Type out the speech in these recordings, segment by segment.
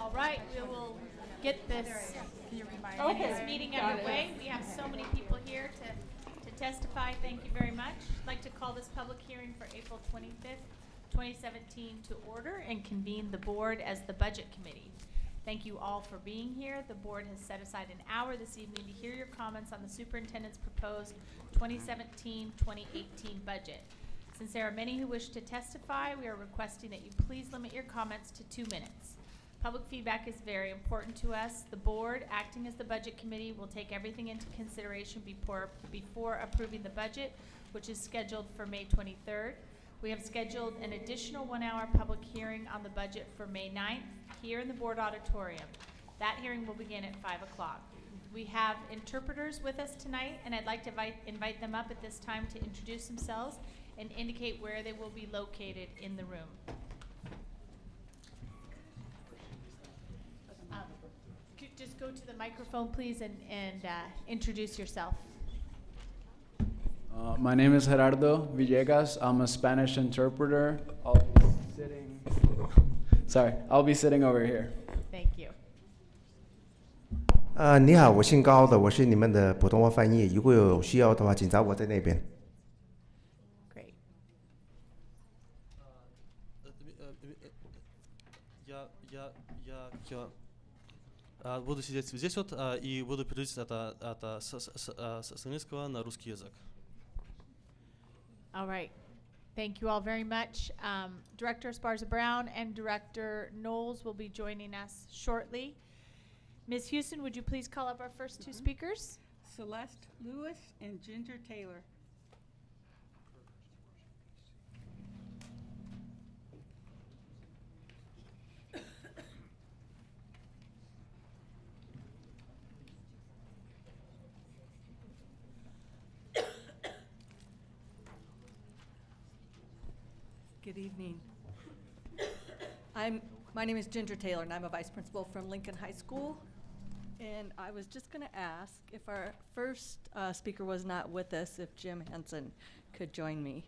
All right, we will get this meeting underway. We have so many people here to testify. Thank you very much. I'd like to call this public hearing for April 25th, 2017 to order and convene the board as the Budget Committee. Thank you all for being here. The board has set aside an hour this evening to hear your comments on the superintendent's proposed 2017-2018 budget. Since there are many who wish to testify, we are requesting that you please limit your comments to 2 minutes. Public feedback is very important to us. The board, acting as the Budget Committee, will take everything into consideration before approving the budget, which is scheduled for May 23rd. We have scheduled an additional 1-hour public hearing on the budget for May 9th here in the board auditorium. That hearing will begin at 5 o'clock. We have interpreters with us tonight, and I'd like to invite them up at this time to introduce themselves and indicate where they will be located in the room. Just go to the microphone, please, and introduce yourself. My name is Gerardo Villegas. I'm a Spanish interpreter. I'll be sitting over here. Thank you. 你好，我姓高的，我是你们的普通话翻译。如果有需要的话，请找我在那边。Great. Я буду сидеть здесь вот и буду переводить это с английского на русский язык. All right. Thank you all very much. Director Esparza Brown and Director Knowles will be joining us shortly. Ms. Houston, would you please call up our first two speakers? Celeste Lewis and Ginger Taylor. Good evening. My name is Ginger Taylor, and I'm a vice principal from Lincoln High School. And I was just going to ask if our first speaker was not with us, if Jim Henson could join me.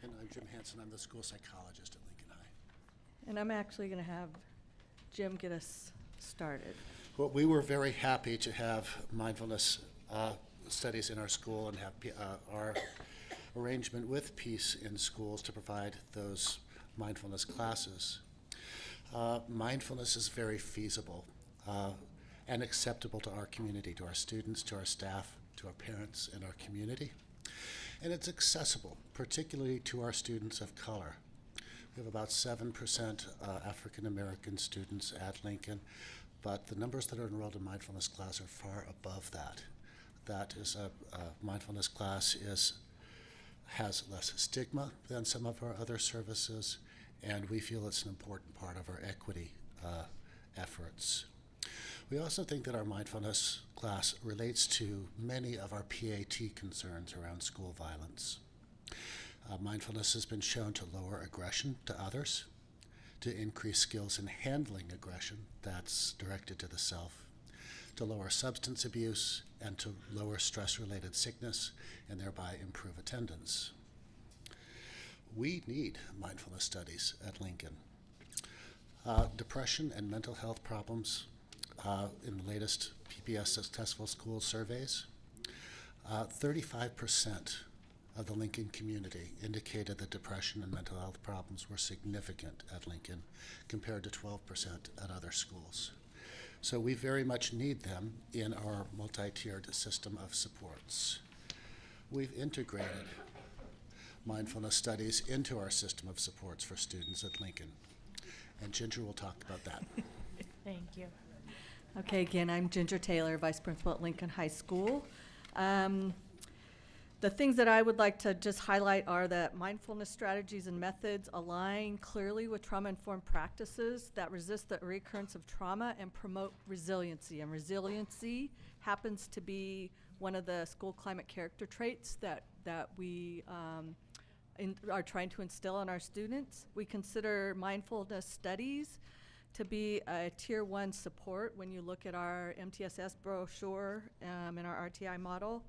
And I'm Jim Hanson. I'm the school psychologist at Lincoln High. And I'm actually going to have Jim get us started. Well, we were very happy to have mindfulness studies in our school and have our arrangement with Peace in Schools to provide those mindfulness classes. Mindfulness is very feasible and acceptable to our community, to our students, to our staff, to our parents, and our community. And it's accessible, particularly to our students of color. We have about 7% African American students at Lincoln, but the numbers that are enrolled in mindfulness class are far above that. That is a mindfulness class has less stigma than some of our other services, and we feel it's an important part of our equity efforts. We also think that our mindfulness class relates to many of our PAT concerns around school violence. Mindfulness has been shown to lower aggression to others, to increase skills in handling aggression that's directed to the self, to lower substance abuse, and to lower stress-related sickness, and thereby improve attendance. We need mindfulness studies at Lincoln. Depression and mental health problems in the latest PPS Successful School surveys, 35% of the Lincoln community indicated that depression and mental health problems were significant at Lincoln compared to 12% at other schools. So we very much need them in our multi-tiered system of supports. We've integrated mindfulness studies into our system of supports for students at Lincoln. And Ginger will talk about that. Thank you. Okay, again, I'm Ginger Taylor, vice principal at Lincoln High School. The things that I would like to just highlight are that mindfulness strategies and methods align clearly with trauma-informed practices that resist the recurrence of trauma and promote resiliency. And resiliency happens to be one of the school climate character traits that we are trying to instill in our students. We consider mindfulness studies to be a tier 1 support when you look at our MTSS brochure and our RTI model.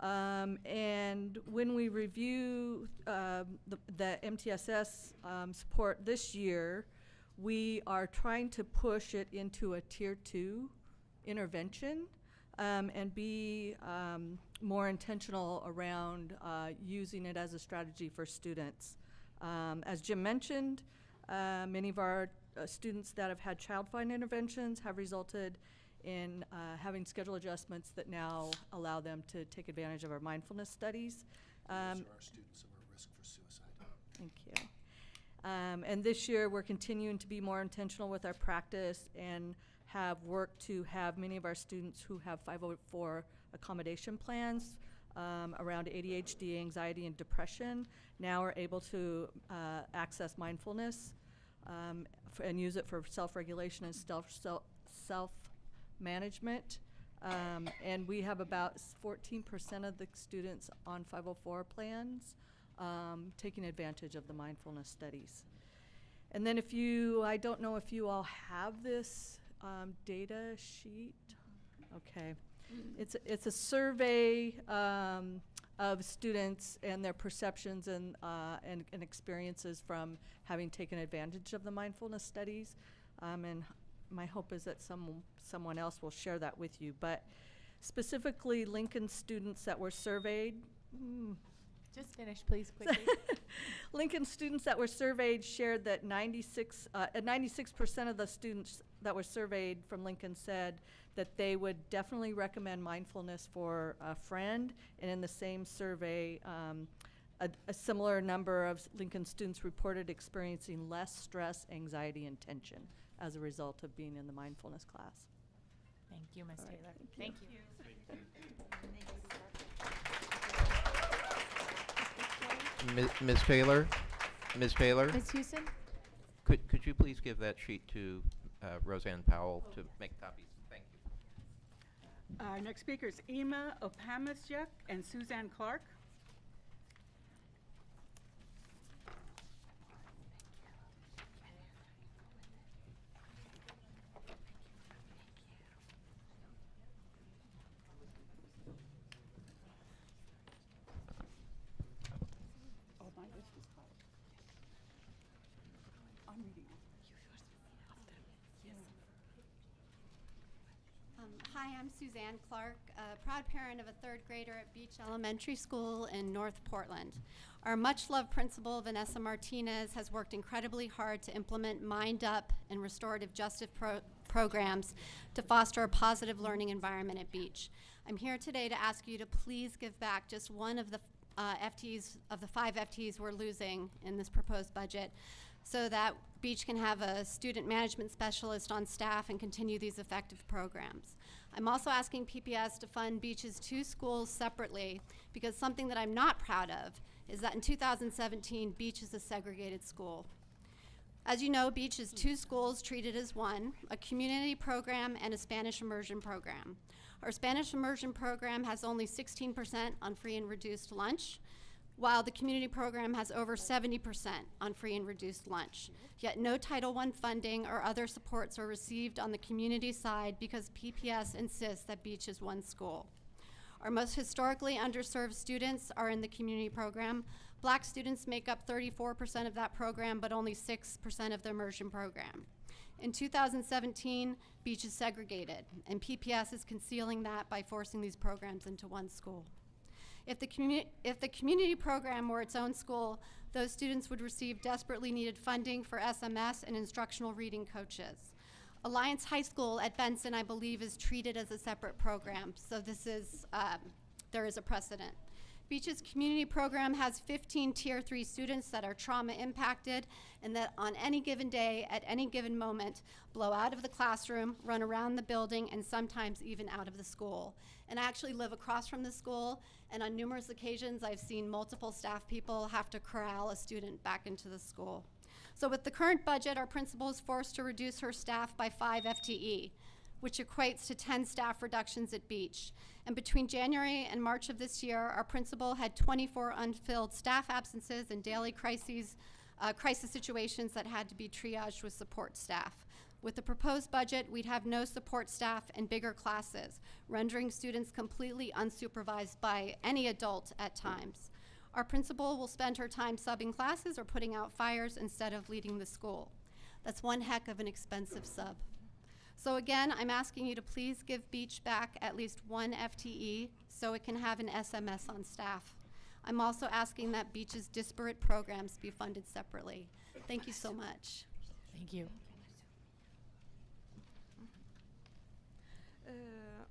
And when we review the MTSS support this year, We are trying to push it into a tier 2 intervention and be more intentional around using it as a strategy for students. As Jim mentioned, many of our students that have had child find interventions have resulted in having schedule adjustments that now allow them to take advantage of our mindfulness studies. Those are our students who are at risk for suicide. Thank you. And this year, we're continuing to be more intentional with our practice and have worked to have many of our students who have 504 accommodation plans around ADHD, anxiety, and depression now are able to access mindfulness and use it for self-regulation and self-management. And we have about 14% of the students on 504 plans taking advantage of the mindfulness studies. And then I don't know if you all have this data sheet. Okay. It's a survey of students and their perceptions and experiences from having taken advantage of the mindfulness studies. And my hope is that someone else will share that with you. But specifically, Lincoln students that were surveyed. Just finish, please, quickly. Lincoln students that were surveyed shared that 96% of the students that were surveyed from Lincoln said that they would definitely recommend mindfulness for a friend. And in the same survey, a similar number of Lincoln students reported experiencing less stress, anxiety, and tension as a result of being in the mindfulness class. Thank you, Ms. All right, Taylor. thank Thank you. Ms. Taylor? Ms. Taylor? Ms. Houston? Could you please give that sheet to Roseanne Powell to make copies? Thank you. Our next speaker is Ema Opamisyuk and Suzanne Clark. Oh, my list is called. I'm reading off. Hi, I'm Suzanne Clark, a proud parent of a third grader at Beach Elementary School in North Portland. Our much-loved principal, Vanessa Martinez, has worked incredibly hard to implement Mind Up and restorative justice programs to foster a positive learning environment at Beach. I'm here today to ask you to please give back just one of the FTEs of the 5 FTEs we're losing in this proposed budget, so that Beach can have a student management specialist on staff and continue these effective programs. I'm also asking PPS to fund Beach's 2 schools separately, because something that I'm not proud of is that in 2017, Beach is a segregated school. As you know, Beach is 2 schools treated as one, a community program and a Spanish immersion program. Our Spanish immersion program has only 16% on free and reduced lunch, while the community program has over 70% on free and reduced lunch. Yet no Title I funding or other supports are received on the community side because PPS insists that Beach is one school. Our most historically underserved students are in the community program. Black students make up 34% of that program, but only 6% of the immersion program. In 2017, Beach is segregated, and PPS is concealing that by forcing these programs into one school. If the community program were its own school, those students would receive desperately needed funding for SMS and instructional reading coaches. Alliance High School at Benson, I believe, is treated as a separate program, so this is, there is a precedent. Beach's community program has 15 Tier 3 students that are trauma impacted and that on any given day, at any given moment, blow out of the classroom, run around the building, and sometimes even out of the school. And I actually live across from the school, and on numerous occasions, I've seen multiple staff people have to corral a student back into the school. So with the current budget, our principal is forced to reduce her staff by 5 FTE, which equates to 10 staff reductions at Beach. And between January and March of this year, our principal had 24 unfilled staff absences and daily crisis situations that had to be triaged with support staff. With the proposed budget, we'd have no support staff and bigger classes, rendering students completely unsupervised by any adult at times. Our principal will spend her time subbing classes or putting out fires instead of leading the school. That's one heck of an expensive sub. So again, I'm asking you to please give Beach back at least one FTE so it can have an SMS on staff. I'm also asking that Beach's disparate programs be funded separately. Thank you so much. Thank you.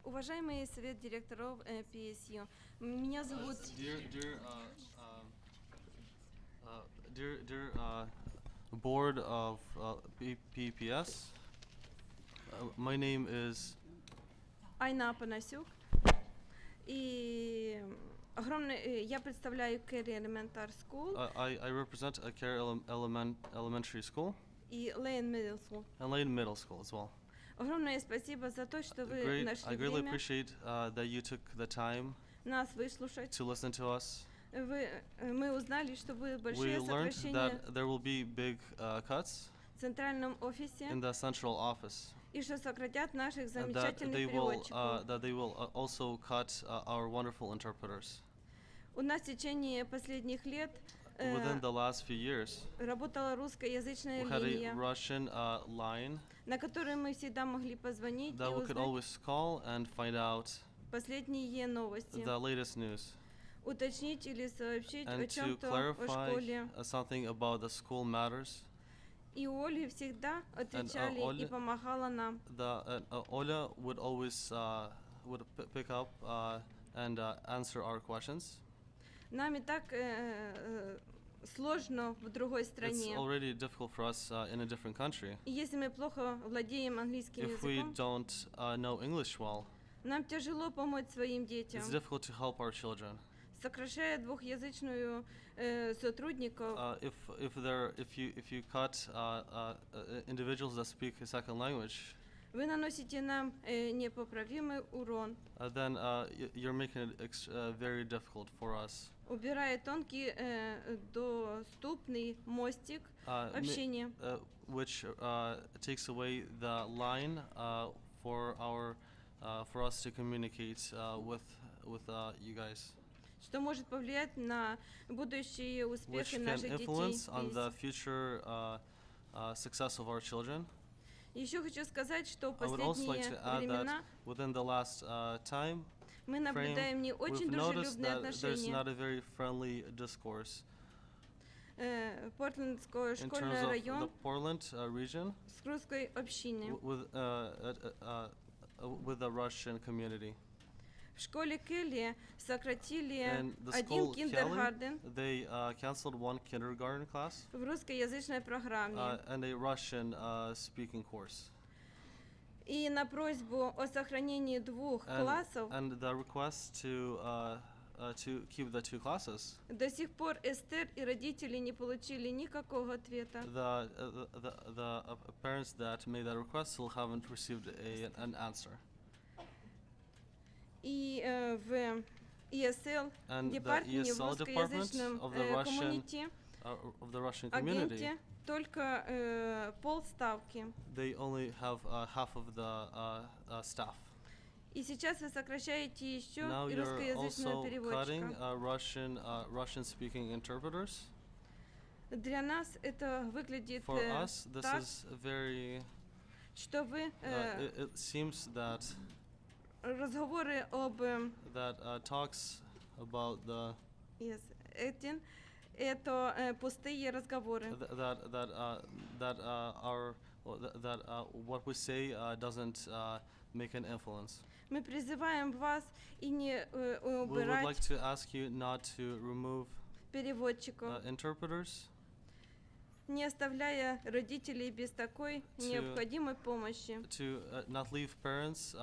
Уважаемый совет директоров PSU, меня зовут Dear board of PPS, my name is Айна Панасюк, и я представляю Керри Elementary School I represent a Care Elementary School и Lane Middle School. and Lane Middle School as well. Огромное спасибо за то, что вы I нашли greatly время appreciate that you took the time нас выслушать. to listen to us. Мы узнали, что будут We большие learned сокращения that there will be big cuts в центральном офисе in the central office, и что сократят наших and that замечательных they переводчиков. will also cut our wonderful interpreters. У нас в течение последних лет Within the last few years, работала русскоязычная we had a линия, Russian line на которую мы всегда могли позвонить и that we could узнать always call and find out последние новости, the latest news, уточнить или сообщить о and to чем-то о clarify школе. something about the school matters. И Оля всегда отвечали и Оля- помогала нам. Oля would always pick up and answer our questions. Нам и так сложно в другой It's стране. already difficult for us in a different country. И если мы плохо владеем английским If we языком, don't know English well, нам тяжело помочь своим детям. it's difficult to help our children. Сокращая двухязычную сотрудников, If you cut individuals that speak a second language, вы наносите нам непоправимый урон, then you're making it very difficult for us. убирая тонкий доступный мостик общения. Which takes away the line for us to communicate with you guys, Что может повлиять на будущие which успехи can наших influence детей. on the future success of our children. Еще хочу сказать, что в I would also like последние to add that времена within the last time мы frame, наблюдаем не очень we've noticed дружелюбные that there's отношения. not a very friendly discourse Портлендского in terms школьный of the район Portland region с русской общиной. with the Russian community. В школе Келли сократили And the один school Kelly, киндергарден they canceled one kindergarten class в русскоязычной программе. and a Russian speaking course. И на просьбу о сохранении двух классов And the request to keep the two classes, до сих пор Эстер и родители не получили никакого ответа. the parents that made that request still haven't received an answer. И в ESL And the департаменте в ESL department русскоязычном of the Russian community, агенте только полставки. they only have half of the staff. И сейчас вы сокращаете еще Now и you're русскоязычного also cutting переводчика. Russian-speaking interpreters. Для нас это выглядит For us, this так, is very. что вы It seems that разговоры об talks about the этим это пустые разговоры. What we say doesn't make an influence. Мы призываем вас и не We would like убирать to ask you not to remove переводчиков, interpreters, не оставляя родителей без такой необходимой помощи. to not leave parents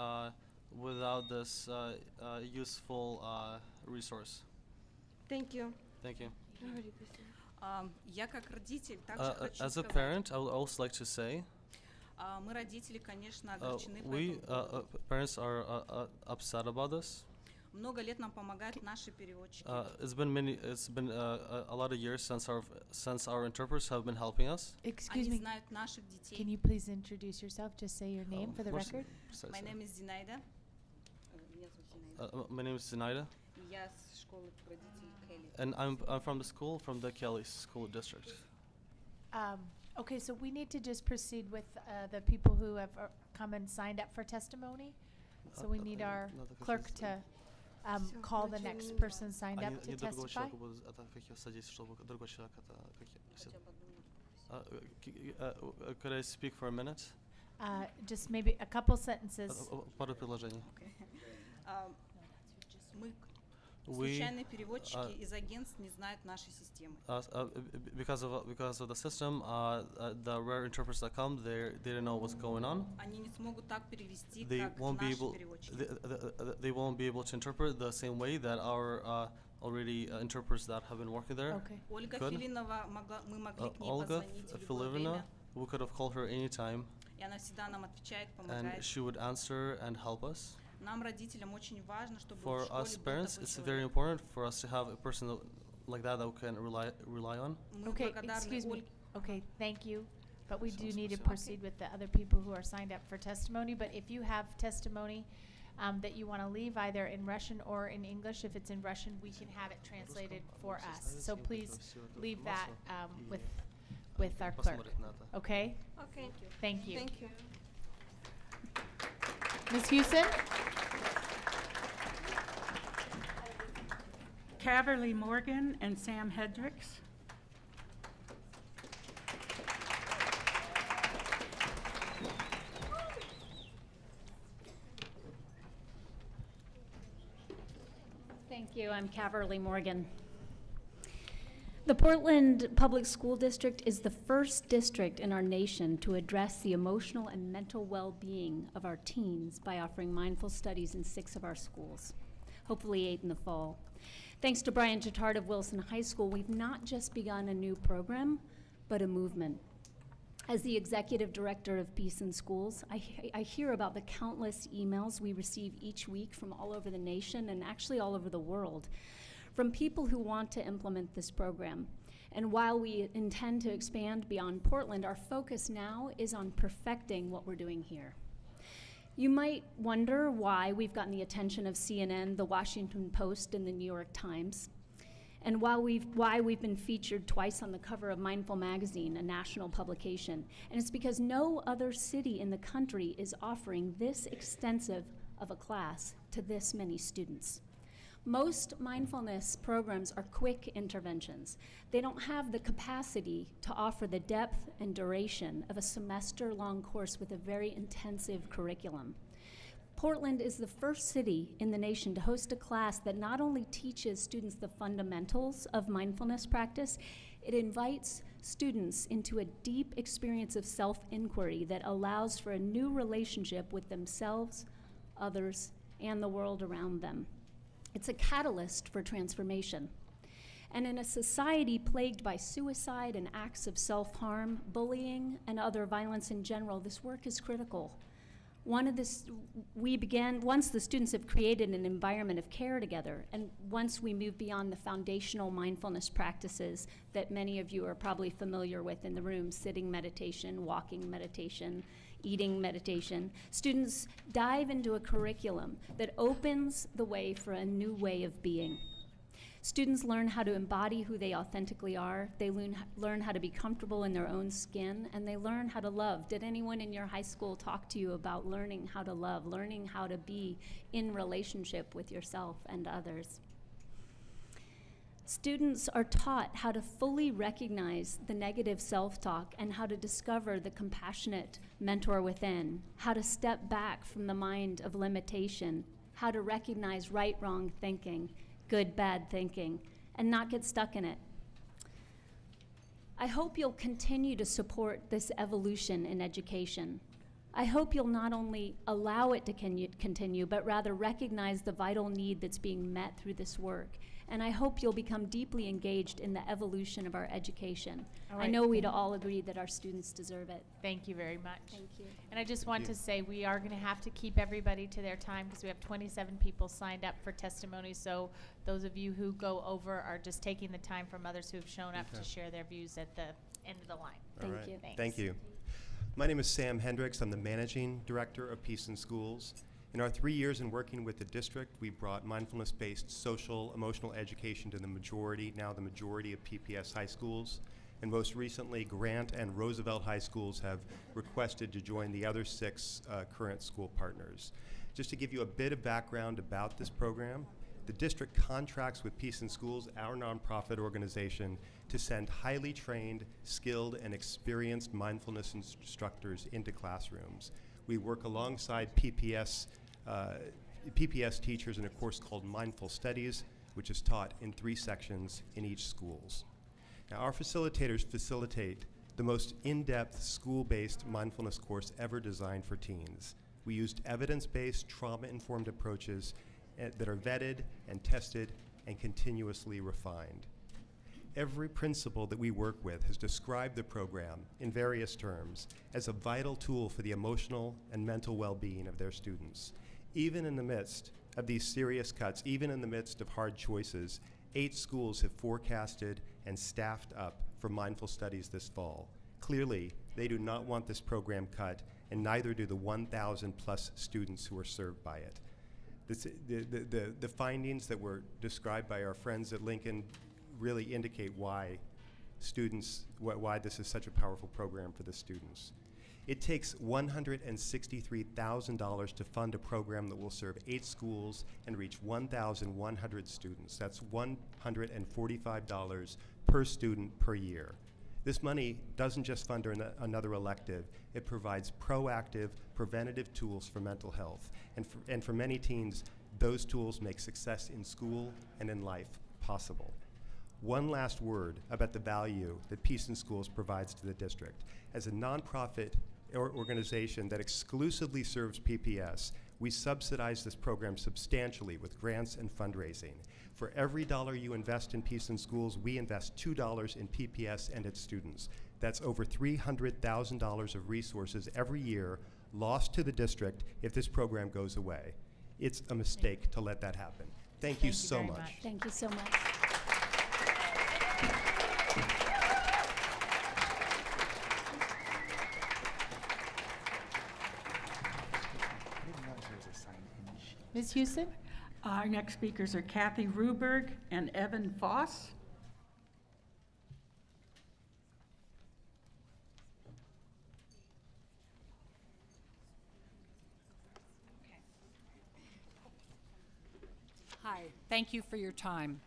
without this useful resource. Thank you. Thank you. Я как родитель также хочу As a сказать, parent, I would also like to say, мы родители, конечно, огорчены по we этому поводу. parents are upset about this. Много лет нам помогают наши переводчики. It's been a lot of years since our interpreters have been helping us. Excuse Они me, знают наших детей. can you please introduce yourself? Just say your name for the Of course. record. My name is Zinaida. Меня зовут Зинаида. My name is Zinaida, Я с школы родителей Келли. and I'm from the school, from the Kelly School District. Okay, so we need to just proceed with the people who have come and signed up for testimony. So we need our clerk to call the next person signed up to testify. Could I speak for a minute? Just maybe a couple sentences. Пару предложений. Мы, We, случайные переводчики из агентств, не знают нашей системы. because of the system, the rare interpreters that come, they don't know what's going on. Они не смогут так перевести, They как won't be наши able. переводчики. They won't be able to interpret the same way that our already interpreters that have been working there. Okay. Ольга Could. Филинова, мы могли к ней Olga позвонить в любое Filipina, время, we could have called her anytime, и она всегда нам отвечает, and помогает. she would answer and help us. Нам, родителям, очень важно, чтобы в For школе us был parents, такой it's человек. very important for us to have a person like that we can rely on. Мы Okay, благодарны excuse me. Ольге. Okay, thank you. But we do need to proceed with the other people who are signed up for testimony. But if you have testimony that you want to leave either in Russian or in English, if it's in Russian, we can have it translated for us. So please leave that with our clerk. Посмотреть на это. Okay? Okay. Thank you. Thank you. Ms. Houston? Caverly Morgan and Sam Hendricks. Thank you. I'm Caverly Morgan. The Portland Public School District is the first district in our nation to address the emotional and mental well-being of our teens by offering mindful studies in 6 of our schools, hopefully 8 in the fall. Thanks to Brian Chittard of Wilson High School, we've not just begun a new program, but a movement. As the executive director of Peace in Schools, I hear about the countless emails we receive each week from all over the nation and actually all over the world from people who want to implement this program. And while we intend to expand beyond Portland, our focus now is on perfecting what we're doing here. You might wonder why we've gotten the attention of CNN, the Washington Post, and the New York Times, and why we've been featured twice on the cover of Mindful Magazine, a national publication. And it's because no other city in the country is offering this extensive of a class to this many students. Most mindfulness programs are quick interventions. They don't have the capacity to offer the depth and duration of a semester-long course with a very intensive curriculum. Portland is the first city in the nation to host a class that not only teaches students the fundamentals of mindfulness practice, it invites students into a deep experience of self-inquiry that allows for a new relationship with themselves, others, and the world around them. It's a catalyst for transformation. And in a society plagued by suicide and acts of self-harm, bullying, and other violence in general, this work is critical. Once the students have created an environment of care together, and once we move beyond the foundational mindfulness practices that many of you are probably familiar with in the room, sitting meditation, walking meditation, eating meditation, students dive into a curriculum that opens the way for a new way of being. Students learn how to embody who they authentically are. They learn how to be comfortable in their own skin, and they learn how to love. Did anyone in your high school talk to you about learning how to love, learning how to be in relationship with yourself and others? Students are taught how to fully recognize the negative self-talk and how to discover the compassionate mentor within, how to step back from the mind of limitation, how to recognize right, wrong thinking, good, bad thinking, and not get stuck in it. I hope you'll continue to support this evolution in education. I hope you'll not only allow it to continue, but rather recognize the vital need that's being met through this work. And I hope you'll become deeply engaged in the evolution of our education. All I right, know we'd thank you. all agree that our students deserve it. Thank you very much. Thank you. And I just want to say we are going to have to keep everybody to their time because we have 27 people signed up for testimony. So those of you who go over are just taking the time from others who have shown up to share their views at the end of the line. Thank All right. you. Thanks. Thank you. My name is Sam Hendricks. I'm the Managing Director of Peace in Schools. In our 3 years in working with the district, we brought mindfulness-based social, emotional education to the majority of PPS high schools. And most recently, Grant and Roosevelt High Schools have requested to join the other 6 current school partners. Just to give you a bit of background about this program, the district contracts with Peace in Schools, our nonprofit organization, to send highly trained, skilled, and experienced mindfulness instructors into classrooms. We work alongside PPS teachers in a course called Mindful Studies, which is taught in 3 sections in each schools. Now, our facilitators facilitate the most in-depth school-based mindfulness course ever designed for teens. We used evidence-based, trauma-informed approaches that are vetted and tested and continuously refined. Every principal that we work with has described the program in various terms as a vital tool for the emotional and mental well-being of their students. Even in the midst of these serious cuts, even in the midst of hard choices, 8 schools have forecasted and staffed up for mindful studies this fall. Clearly, they do not want this program cut, and neither do the 1,000 plus students who are served by it. The findings that were described by our friends at Lincoln really indicate why this is such a powerful program for the students. It takes $163,000 to fund a program that will serve 8 schools and reach 1,100 students. That's $145 per student per year. This money doesn't just fund another elective, it provides proactive, preventative tools for mental health. And for many teens, those tools make success in school and in life possible. One last word about the value that Peace in Schools provides to the district. As a nonprofit organization that exclusively serves PPS, we subsidize this program substantially with grants and fundraising. For every dollar you invest in Peace in Schools, we invest $2 in PPS and its students. That's over $300,000 of resources every year lost to the district if this program goes away. It's a mistake to let that happen. Thank you so very much. Thank you so much. Ms. Houston? Our next speakers are Kathy Ruberg and Evan Foss. Hi, thank you for your time.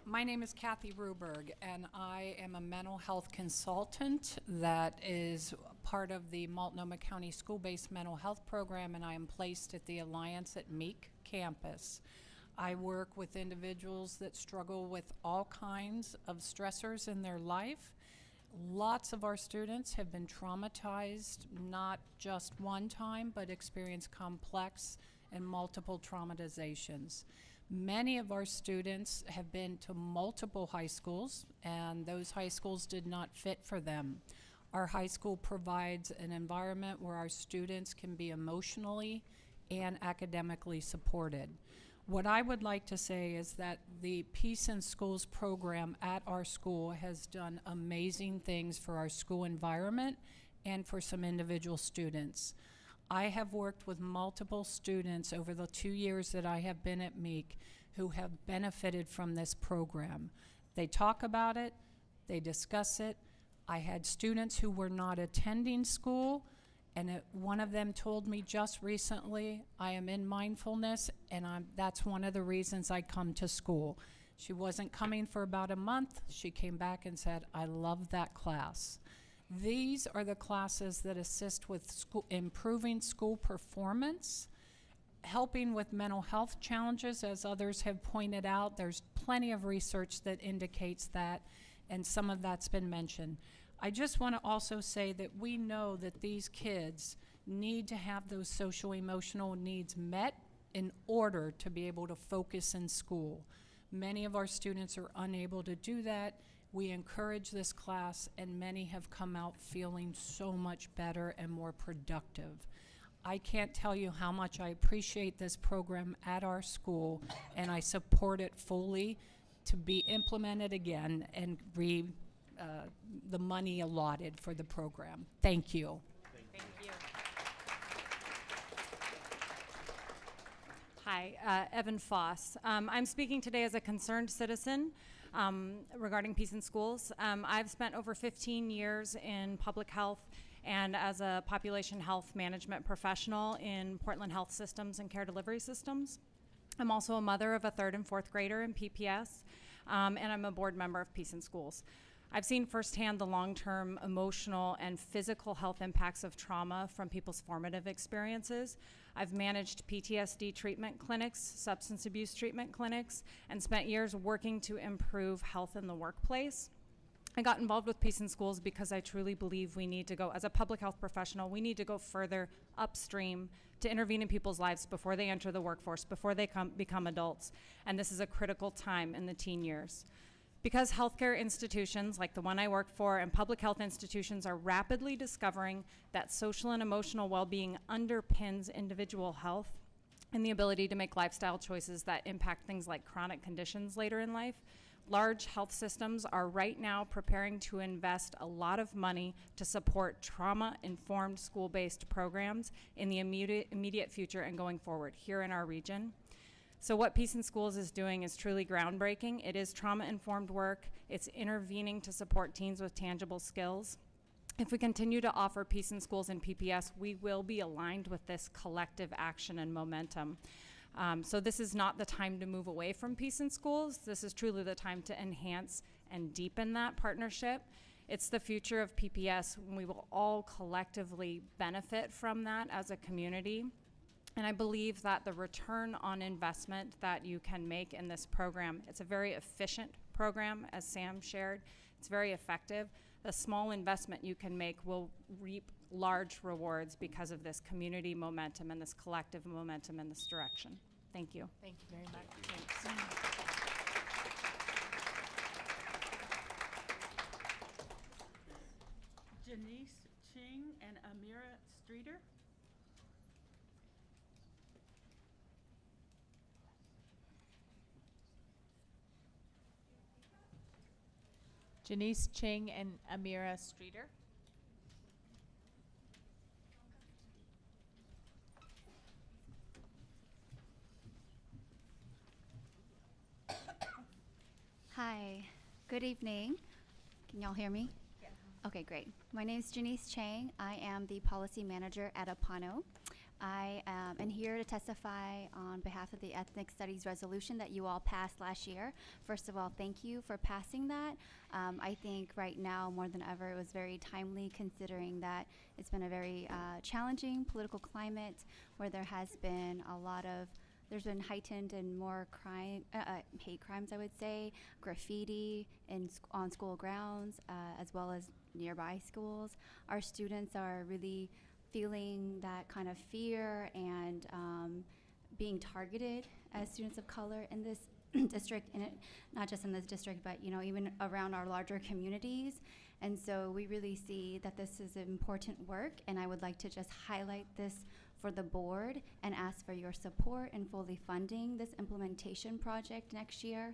My name is Kathy Ruberg, and I am a mental health consultant that is part of the Multnomah County School-Based Mental Health Program, and I am placed at the Alliance at Meek campus. I work with individuals that struggle with all kinds of stressors in their life. Lots of our students have been traumatized, not just one time, but experienced complex and multiple traumatizations. Many of our students have been to multiple high schools, and those high schools did not fit for them. Our high school provides an environment where our students can be emotionally and academically supported. What I would like to say is that the Peace in Schools program at our school has done amazing things for our school environment and for some individual students. I have worked with multiple students over the 2 years that I have been at Meek who have benefited from this program. They talk about it, they discuss it. I had students who were not attending school, and one of them told me just recently, I am in mindfulness, and that's one of the reasons I come to school. She wasn't coming for about a month. She came back and said, I love that class. These are the classes that assist with improving school performance, helping with mental health challenges, as others have pointed out. There's plenty of research that indicates that, and some of that's been mentioned. I just want to also say that we know that these kids need to have those social-emotional needs met in order to be able to focus in school. Many of our students are unable to do that. We encourage this class, and many have come out feeling so much better and more productive. I can't tell you how much I appreciate this program at our school, and I support it fully to be implemented again and the money allotted for the program. Thank you. Thank you. Hi, Evan Foss. I'm speaking today as a concerned citizen. regarding peace in schools. I've spent over 15 years in public health and as a population health management professional in Portland Health Systems and Care Delivery Systems. I'm also a mother of a 3rd and 4th grader in PPS, and I'm a board member of Peace in Schools. I've seen firsthand the long-term emotional and physical health impacts of trauma from people's formative experiences. I've managed PTSD treatment clinics, substance abuse treatment clinics, and spent years working to improve health in the workplace. I got involved with Peace in Schools because I truly believe we need to go, as a public health professional, we need to go further upstream to intervene in people's lives before they enter the workforce, before they become adults. And this is a critical time in the teen years. Because healthcare institutions like the one I work for and public health institutions are rapidly discovering that social and emotional well-being underpins individual health and the ability to make lifestyle choices that impact things like chronic conditions later in life, large health systems are right now preparing to invest a lot of money to support trauma-informed school-based programs in the immediate future and going forward here in our region. So what Peace in Schools is doing is truly groundbreaking. It is trauma-informed work. It's intervening to support teens with tangible skills. If we continue to offer Peace in Schools and PPS, we will be aligned with this collective action and momentum. So this is not the time to move away from Peace in Schools. This is truly the time to enhance and deepen that partnership. It's the future of PPS, and we will all collectively benefit from that as a community. And I believe that the return on investment that you can make in this program, it's a very efficient program, as Sam shared. It's very effective. The small investment you can make will reap large rewards because of this community momentum and this collective momentum in this direction. Thank you. Thank you very much. Thanks. Janice Ching and Amira Streeter. Janice Ching and Amira Streeter. Hi, good evening. Can y'all hear me? Yeah. Okay, great. My name is Janice Chang. I am the policy manager at Apano. I am here to testify on behalf of the Ethnic Studies resolution that you all passed last year. First of all, thank you for passing that. I think right now, more than ever, it was very timely considering that it's been a very challenging political climate where there has been there's been heightened and more hate crimes, I would say, graffiti on school grounds, as well as nearby schools. Our students are really feeling that kind of fear and being targeted as students of color in this district, not just in this district, but even around our larger communities. And so we really see that this is important work, and I would like to just highlight this for the board and ask for your support in fully funding this implementation project next year.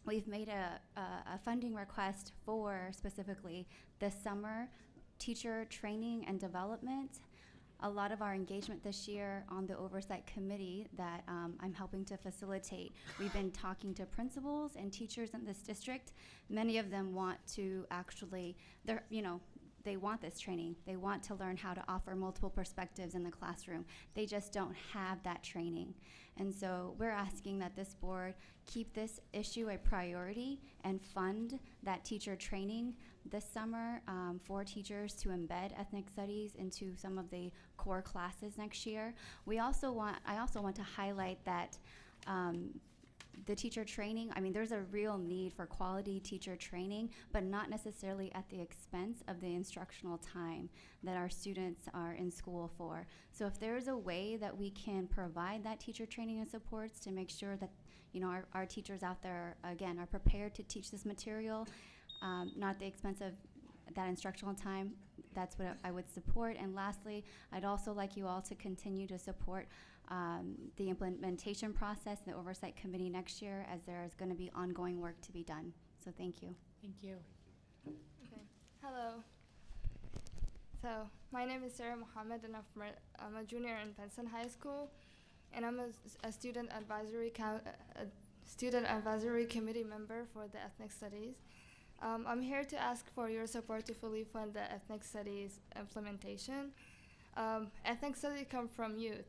We've made a funding request for specifically this summer teacher training and development. A lot of our engagement this year on the oversight committee that I'm helping to facilitate, we've been talking to principals and teachers in this district. Many of them want to actually, they want this training. They want to learn how to offer multiple perspectives in the classroom. They just don't have that training. And so we're asking that this board keep this issue a priority and fund that teacher training this summer for teachers to embed ethnic studies into some of the core classes next year. I also want to highlight that the teacher training, there's a real need for quality teacher training, but not necessarily at the expense of the instructional time that our students are in school for. So if there's a way that we can provide that teacher training and supports to make sure that our teachers out there, again, are prepared to teach this material, not at the expense of that instructional time, that's what I would support. And lastly, I'd also like you all to continue to support the implementation process and the oversight committee next year, as there is going to be ongoing work to be done. So thank you. Thank you. Okay. Hello. So my name is Sarah Mohammed, and I'm a junior in Benson High School, and I'm a student advisory student advisory committee member for the ethnic studies. I'm here to ask for your support to fully fund the ethnic studies implementation. Ethnic studies come from youth.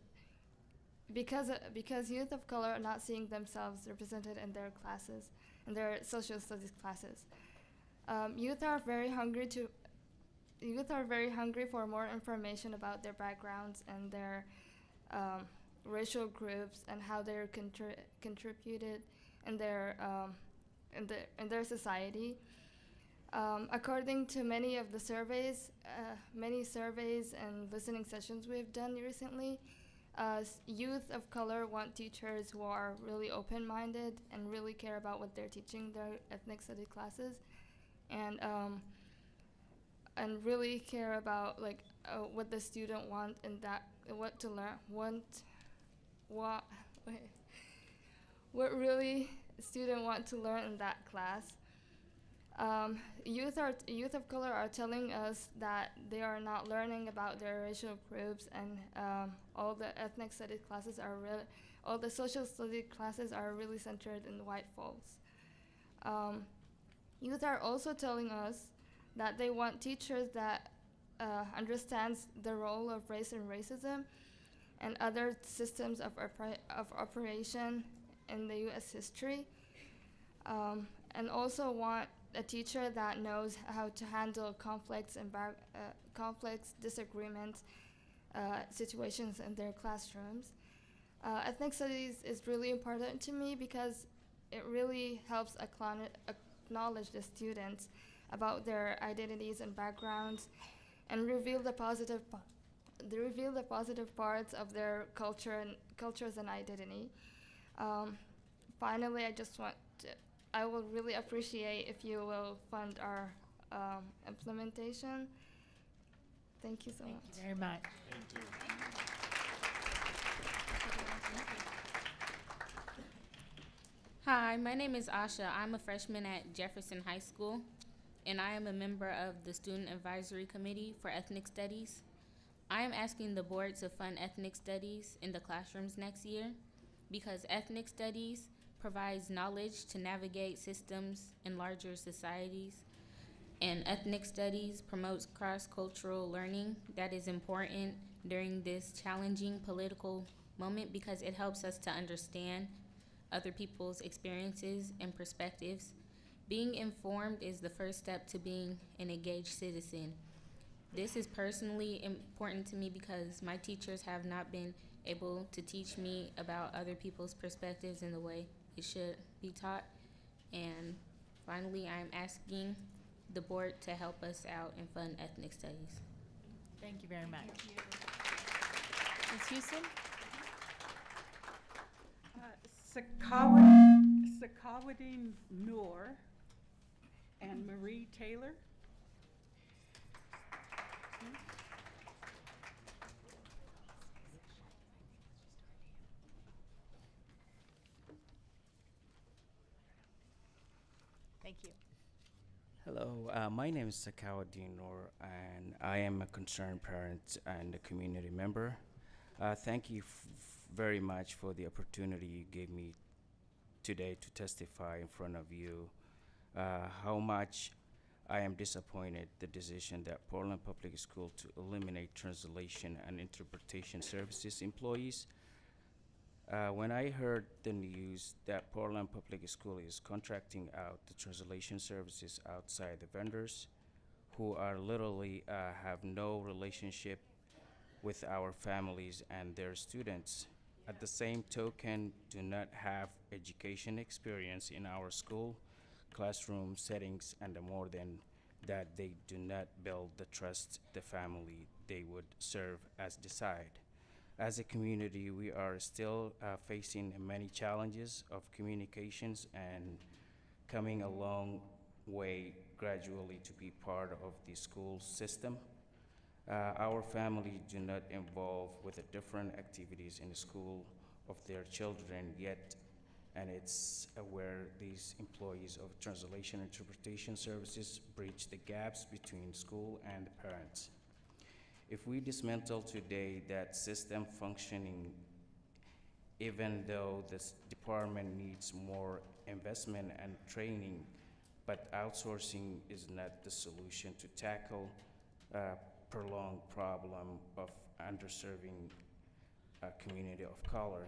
Because youth of color are not seeing themselves represented in their classes, in their social studies classes. Youth are very hungry for more information about their backgrounds and their racial groups and how they're contributed in their society. According to many of the surveys, many surveys and listening sessions we've done recently, youth of color want teachers who are really open-minded and really care about what they're teaching their ethnic study classes, and really care about what the student want and what to learn, what really student want to learn in that class. Youth of color are telling us that they are not learning about their racial groups, and all the ethnic studies classes all the social studies classes are really centered in white folks. Youth are also telling us that they want teachers that understands the role of race and racism and other systems of operation in the U.S. history, and also want a teacher that knows how to handle conflicts and conflicts, disagreements, situations in their classrooms. Ethnic studies is really important to me because it really helps acknowledge the students about their identities and backgrounds, and reveal the positive parts of their cultures and identity. Finally, I will really appreciate if you will fund our implementation. Thank you so much. Thank you very much. Hi, my name is Asha. I'm a freshman at Jefferson High School, and I am a member of the Student Advisory Committee for Ethnic Studies. I am asking the board to fund ethnic studies in the classrooms next year because ethnic studies provides knowledge to navigate systems in larger societies, and ethnic studies promotes cross-cultural learning that is important during this challenging political moment because it helps us to understand other people's experiences and perspectives. Being informed is the first step to being an engaged citizen. This is personally important to me because my teachers have not been able to teach me about other people's perspectives in the way it should be taught. And finally, I'm asking the board to help us out and fund ethnic studies. Thank you very much. Ms. Houston? Sakawadin Noor and Marie Taylor. Thank you. Hello, my name is Sakawadin Noor, and I am a concerned parent and a community member. Thank you very much for the opportunity you gave me today to testify in front of you. How much I am disappointed the decision that Portland Public School to eliminate translation and interpretation services employees. When I heard the news that Portland Public School is contracting out the translation services outside the vendors who are literally have no relationship with our families and their students, at the same token do not have education experience in our school, classroom settings, and more than that, they do not build the trust the family they would serve as desired. As a community, we are still facing many challenges of communications and coming a long way gradually to be part of the school system. Our family do not involve with the different activities in the school of their children yet, and it's where these employees of translation interpretation services bridge the gaps between school and the parents. If we dismantle today that system functioning even though this department needs more investment and training, but outsourcing is not the solution to tackle a prolonged problem of underserving a community of color.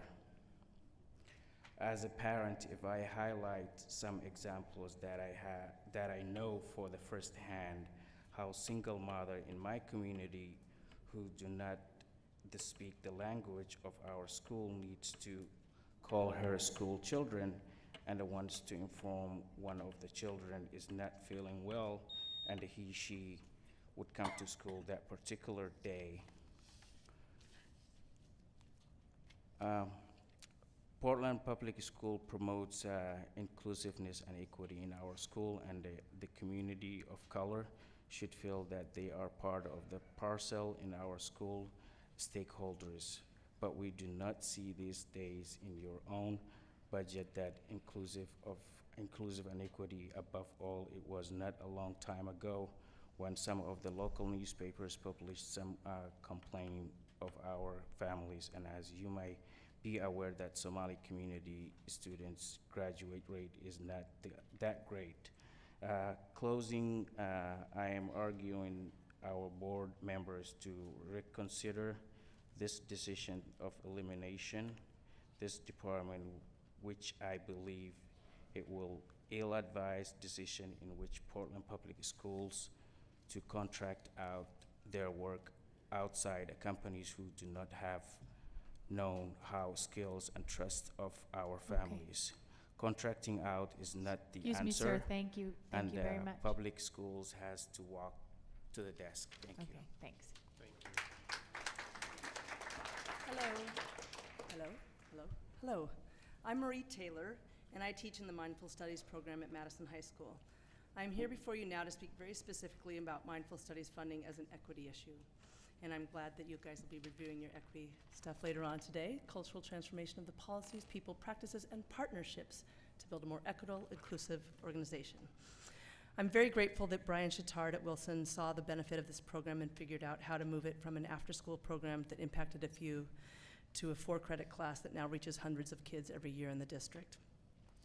As a parent, if I highlight some examples that I know for the first hand, how single mother in my community who do not speak the language of our school needs to call her school children and wants to inform one of the children is not feeling well, and she would come to school that particular day. Portland Public School promotes inclusiveness and equity in our school, and the community of color should feel that they are part of the parcel in our school stakeholders. But we do not see these days in your own budget that inclusive and equity. Above all, it was not a long time ago when some of the local newspapers published some complaint of our families, and as you may be aware that Somali community students graduate rate is not that great. Closing, I am arguing our board members to reconsider this decision of elimination, this department, which I believe it will ill-advised decision in which Portland Public Schools to contract out their work outside companies who do not have known how skills and trust of our families. Contracting out is not the Excuse answer. me, sir. Thank you. Thank you very much. Public schools has to walk to the desk. Thank you. Okay, thanks. Hello. Hello. Hello. Hello. I'm Marie Taylor, and I teach in the Mindful Studies program at Madison High School. I'm here before you now to speak very specifically about Mindful Studies funding as an equity issue. And I'm glad that you guys will be reviewing your equity stuff later on today. Cultural transformation of the policies, people, practices, and partnerships to build a more equitable, inclusive organization. I'm very grateful that Brian Chittard at Wilson saw the benefit of this program and figured out how to move it from an after-school program that impacted a few to a 4-credit class that now reaches hundreds of kids every year in the district.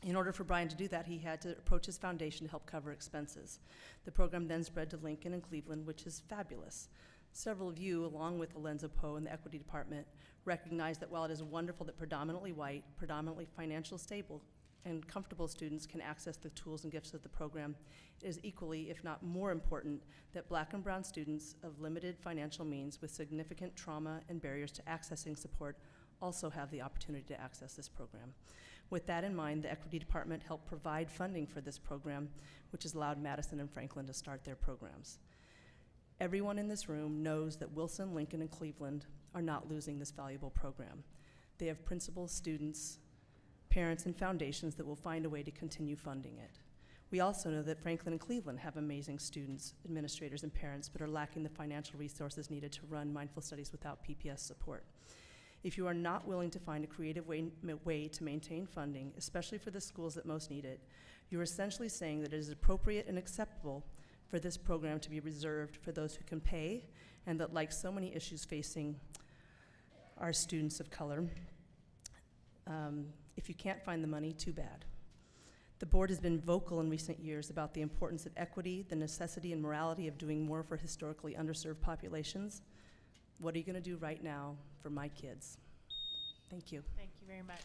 In order for Brian to do that, he had to approach his foundation to help cover expenses. The program then spread to Lincoln and Cleveland, which is fabulous. Several of you, along with Alenzo Poe and the Equity Department, recognize that while it is wonderful that predominantly white, predominantly financially stable, and comfortable students can access the tools and gifts of the program, it is equally, if not more important, that Black and brown students of limited financial means with significant trauma and barriers to accessing support also have the opportunity to access this program. With that in mind, the Equity Department helped provide funding for this program, which has allowed Madison and Franklin to start their programs. Everyone in this room knows that Wilson, Lincoln, and Cleveland are not losing this valuable program. They have principals, students, parents, and foundations that will find a way to continue funding it. We also know that Franklin and Cleveland have amazing students, administrators, and parents, but are lacking the financial resources needed to run Mindful Studies without PPS support. If you are not willing to find a creative way to maintain funding, especially for the schools that most need it, you're essentially saying that it is appropriate and acceptable for this program to be reserved for those who can pay, and that, like so many issues facing our students of color, if you can't find the money, too bad. The board has been vocal in recent years about the importance of equity, the necessity and morality of doing more for historically underserved populations. What are you going to do right now for my kids? Thank you. Thank you very much.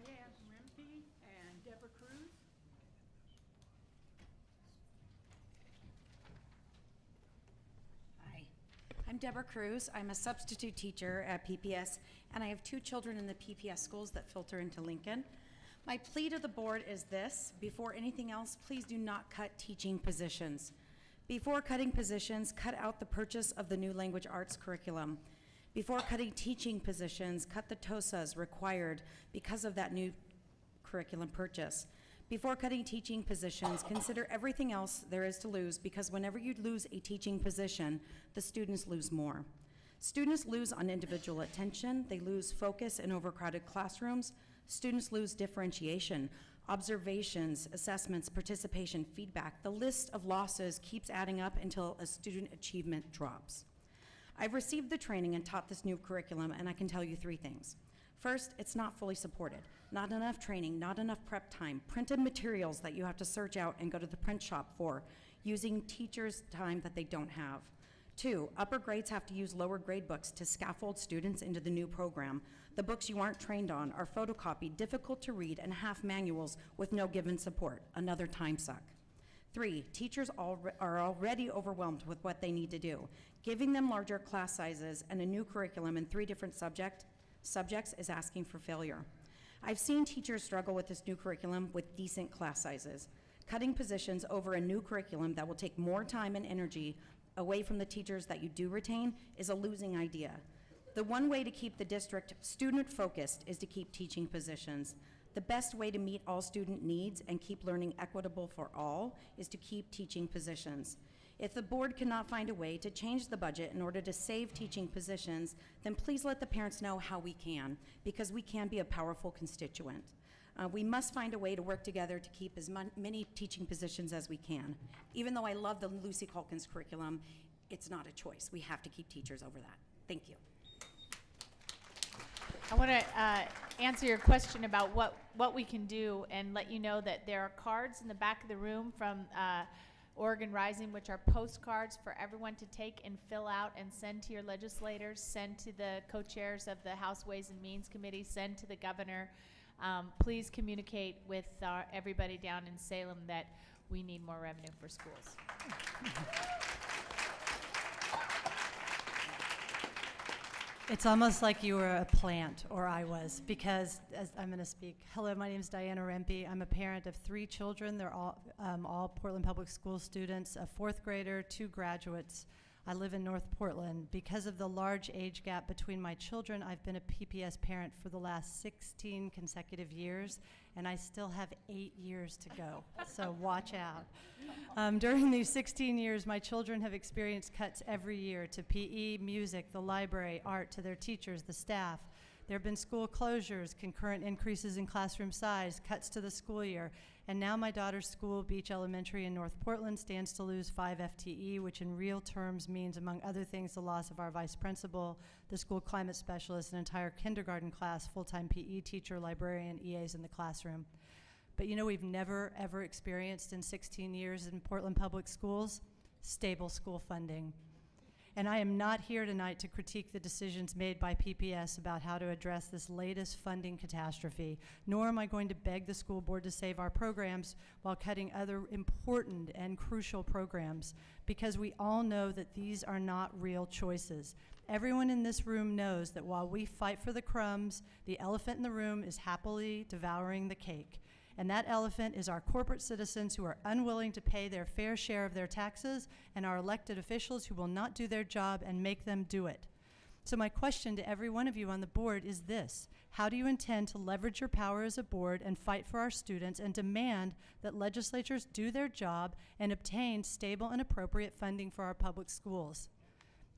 Diane Rempe and Deborah Cruz. Hi, I'm Deborah Cruz. I'm a substitute teacher at PPS, and I have 2 children in the PPS schools that filter into Lincoln. My plea to the board is this: before anything else, please do not cut teaching positions. Before cutting positions, cut out the purchase of the new language arts curriculum. Before cutting teaching positions, cut the TOSAs required because of that new curriculum purchase. Before cutting teaching positions, consider everything else there is to lose, because whenever you lose a teaching position, the students lose more. Students lose on individual attention, they lose focus in overcrowded classrooms, students lose differentiation. Observations, assessments, participation, feedback. The list of losses keeps adding up until a student achievement drops. I've received the training and taught this new curriculum, and I can tell you 3 things. First, it's not fully supported. Not enough training, not enough prep time, printed materials that you have to search out and go to the print shop for, using teachers' time that they don't have. 2, upper grades have to use lower grade books to scaffold students into the new program. The books you aren't trained on are photocopied, difficult to read, and half manuals with no given support. Another time suck. 3, teachers are already overwhelmed with what they need to do. Giving them larger class sizes and a new curriculum in 3 different subjects is asking for failure. I've seen teachers struggle with this new curriculum with decent class sizes. Cutting positions over a new curriculum that will take more time and energy away from the teachers that you do retain is a losing idea. The one way to keep the district student-focused is to keep teaching positions. The best way to meet all student needs and keep learning equitable for all is to keep teaching positions. If the board cannot find a way to change the budget in order to save teaching positions, then please let the parents know how we can, because we can be a powerful constituent. We must find a way to work together to keep as many teaching positions as we can. Even though I love the Lucy Calkins curriculum, it's not a choice. We have to keep teachers over that. Thank you. I want to answer your question about what we can do and let you know that there are cards in the back of the room from Oregon Rising, which are postcards for everyone to take and fill out and send to your legislators, send to the co-chairs of the House Ways and Means Committee, send to the governor. Please communicate with everybody down in Salem that we need more revenue for schools. It's almost like you were a plant, or I was, because as I'm going to speak. Hello, my name is Diana Rempe. I'm a parent of 3 children. They're all Portland Public School students, a 4th grader, 2 graduates. I live in North Portland. Because of the large age gap between my children, I've been a PPS parent for the last 16 consecutive years, and I still have 8 years to go, so watch out. During these 16 years, my children have experienced cuts every year to PE, music, the library, art, to their teachers, the staff. There have been school closures, concurrent increases in classroom size, cuts to the school year, and now my daughter's school, Beach Elementary in North Portland, stands to lose 5 FTE, which in real terms means, among other things, the loss of our vice principal, the school climate specialist, an entire kindergarten class, full-time PE teacher, librarian, EAs in the classroom. But you know we've never, ever experienced in 16 years in Portland Public Schools? Stable school funding. And I am not here tonight to critique the decisions made by PPS about how to address this latest funding catastrophe, nor am I going to beg the school board to save our programs while cutting other important and crucial programs, because we all know that these are not real choices. Everyone in this room knows that while we fight for the crumbs, the elephant in the room is happily devouring the cake. And that elephant is our corporate citizens who are unwilling to pay their fair share of their taxes, and our elected officials who will not do their job and make them do it. So my question to every one of you on the board is this: how do you intend to leverage your power as a board and fight for our students and demand that legislatures do their job and obtain stable and appropriate funding for our public schools?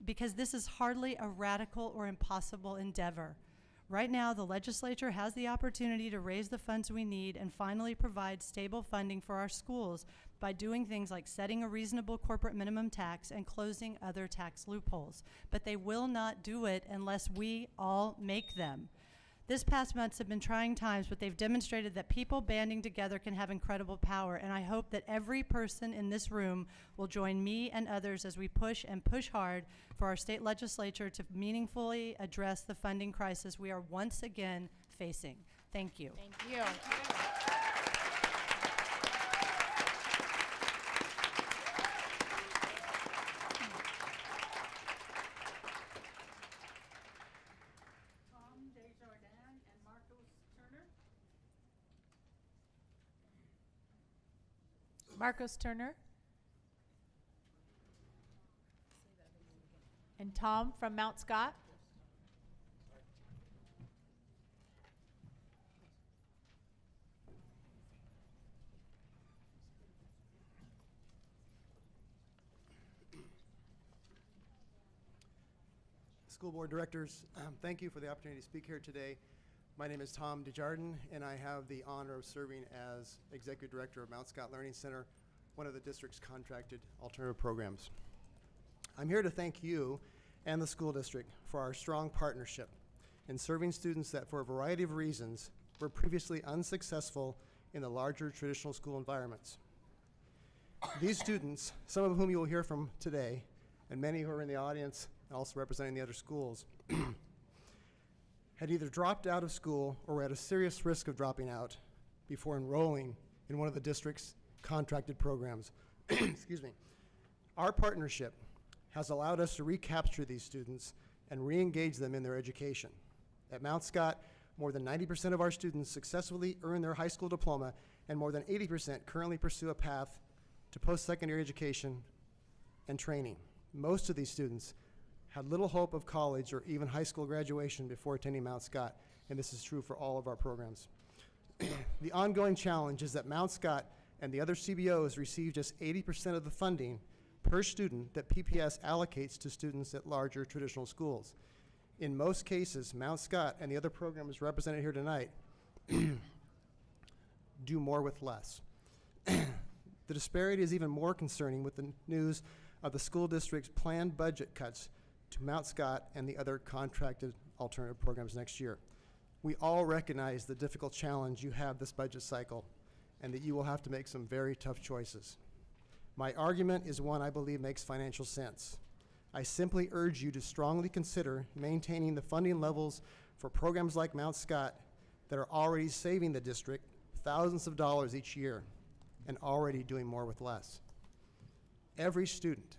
Because this is hardly a radical or impossible endeavor. Right now, the legislature has the opportunity to raise the funds we need and finally provide stable funding for our schools by doing things like setting a reasonable corporate minimum tax and closing other tax loopholes. But they will not do it unless we all make them. This past months have been trying times, but they've demonstrated that people banding together can have incredible power, and I hope that every person in this room will join me and others as we push and push hard for our state legislature to meaningfully address the funding crisis we are once again facing. Thank you. Thank you. Marcos Turner. And Tom from Mount Scott. School board directors, thank you for the opportunity to speak here today. My name is Tom Desjardins, and I have the honor of serving as Executive Director of Mount Scott Learning Center, one of the district's contracted alternative programs. I'm here to thank you and the school district for our strong partnership in serving students that, for a variety of reasons, were previously unsuccessful in the larger traditional school environments. These students, some of whom you will hear from today, and many who are in the audience and also representing the other schools, had either dropped out of school or were at a serious risk of dropping out before enrolling in one of the district's contracted programs. Excuse me. Our partnership has allowed us to recapture these students and re-engage them in their education. At Mount Scott, more than 90% of our students successfully earn their high school diploma, and more than 80% currently pursue a path to post-secondary education and training. Most of these students had little hope of college or even high school graduation before attending Mount Scott, and this is true for all of our programs. The ongoing challenge is that Mount Scott and the other CBOs receive just 80% of the funding per student that PPS allocates to students at larger traditional schools. In most cases, Mount Scott and the other programs represented here tonight do more with less. The disparity is even more concerning with the news of the school district's planned budget cuts to Mount Scott and the other contracted alternative programs next year. We all recognize the difficult challenge you have this budget cycle and that you will have to make some very tough choices. My argument is one I believe makes financial sense. I simply urge you to strongly consider maintaining the funding levels for programs like Mount Scott that are already saving the district thousands of dollars each year and already doing more with less. Every student,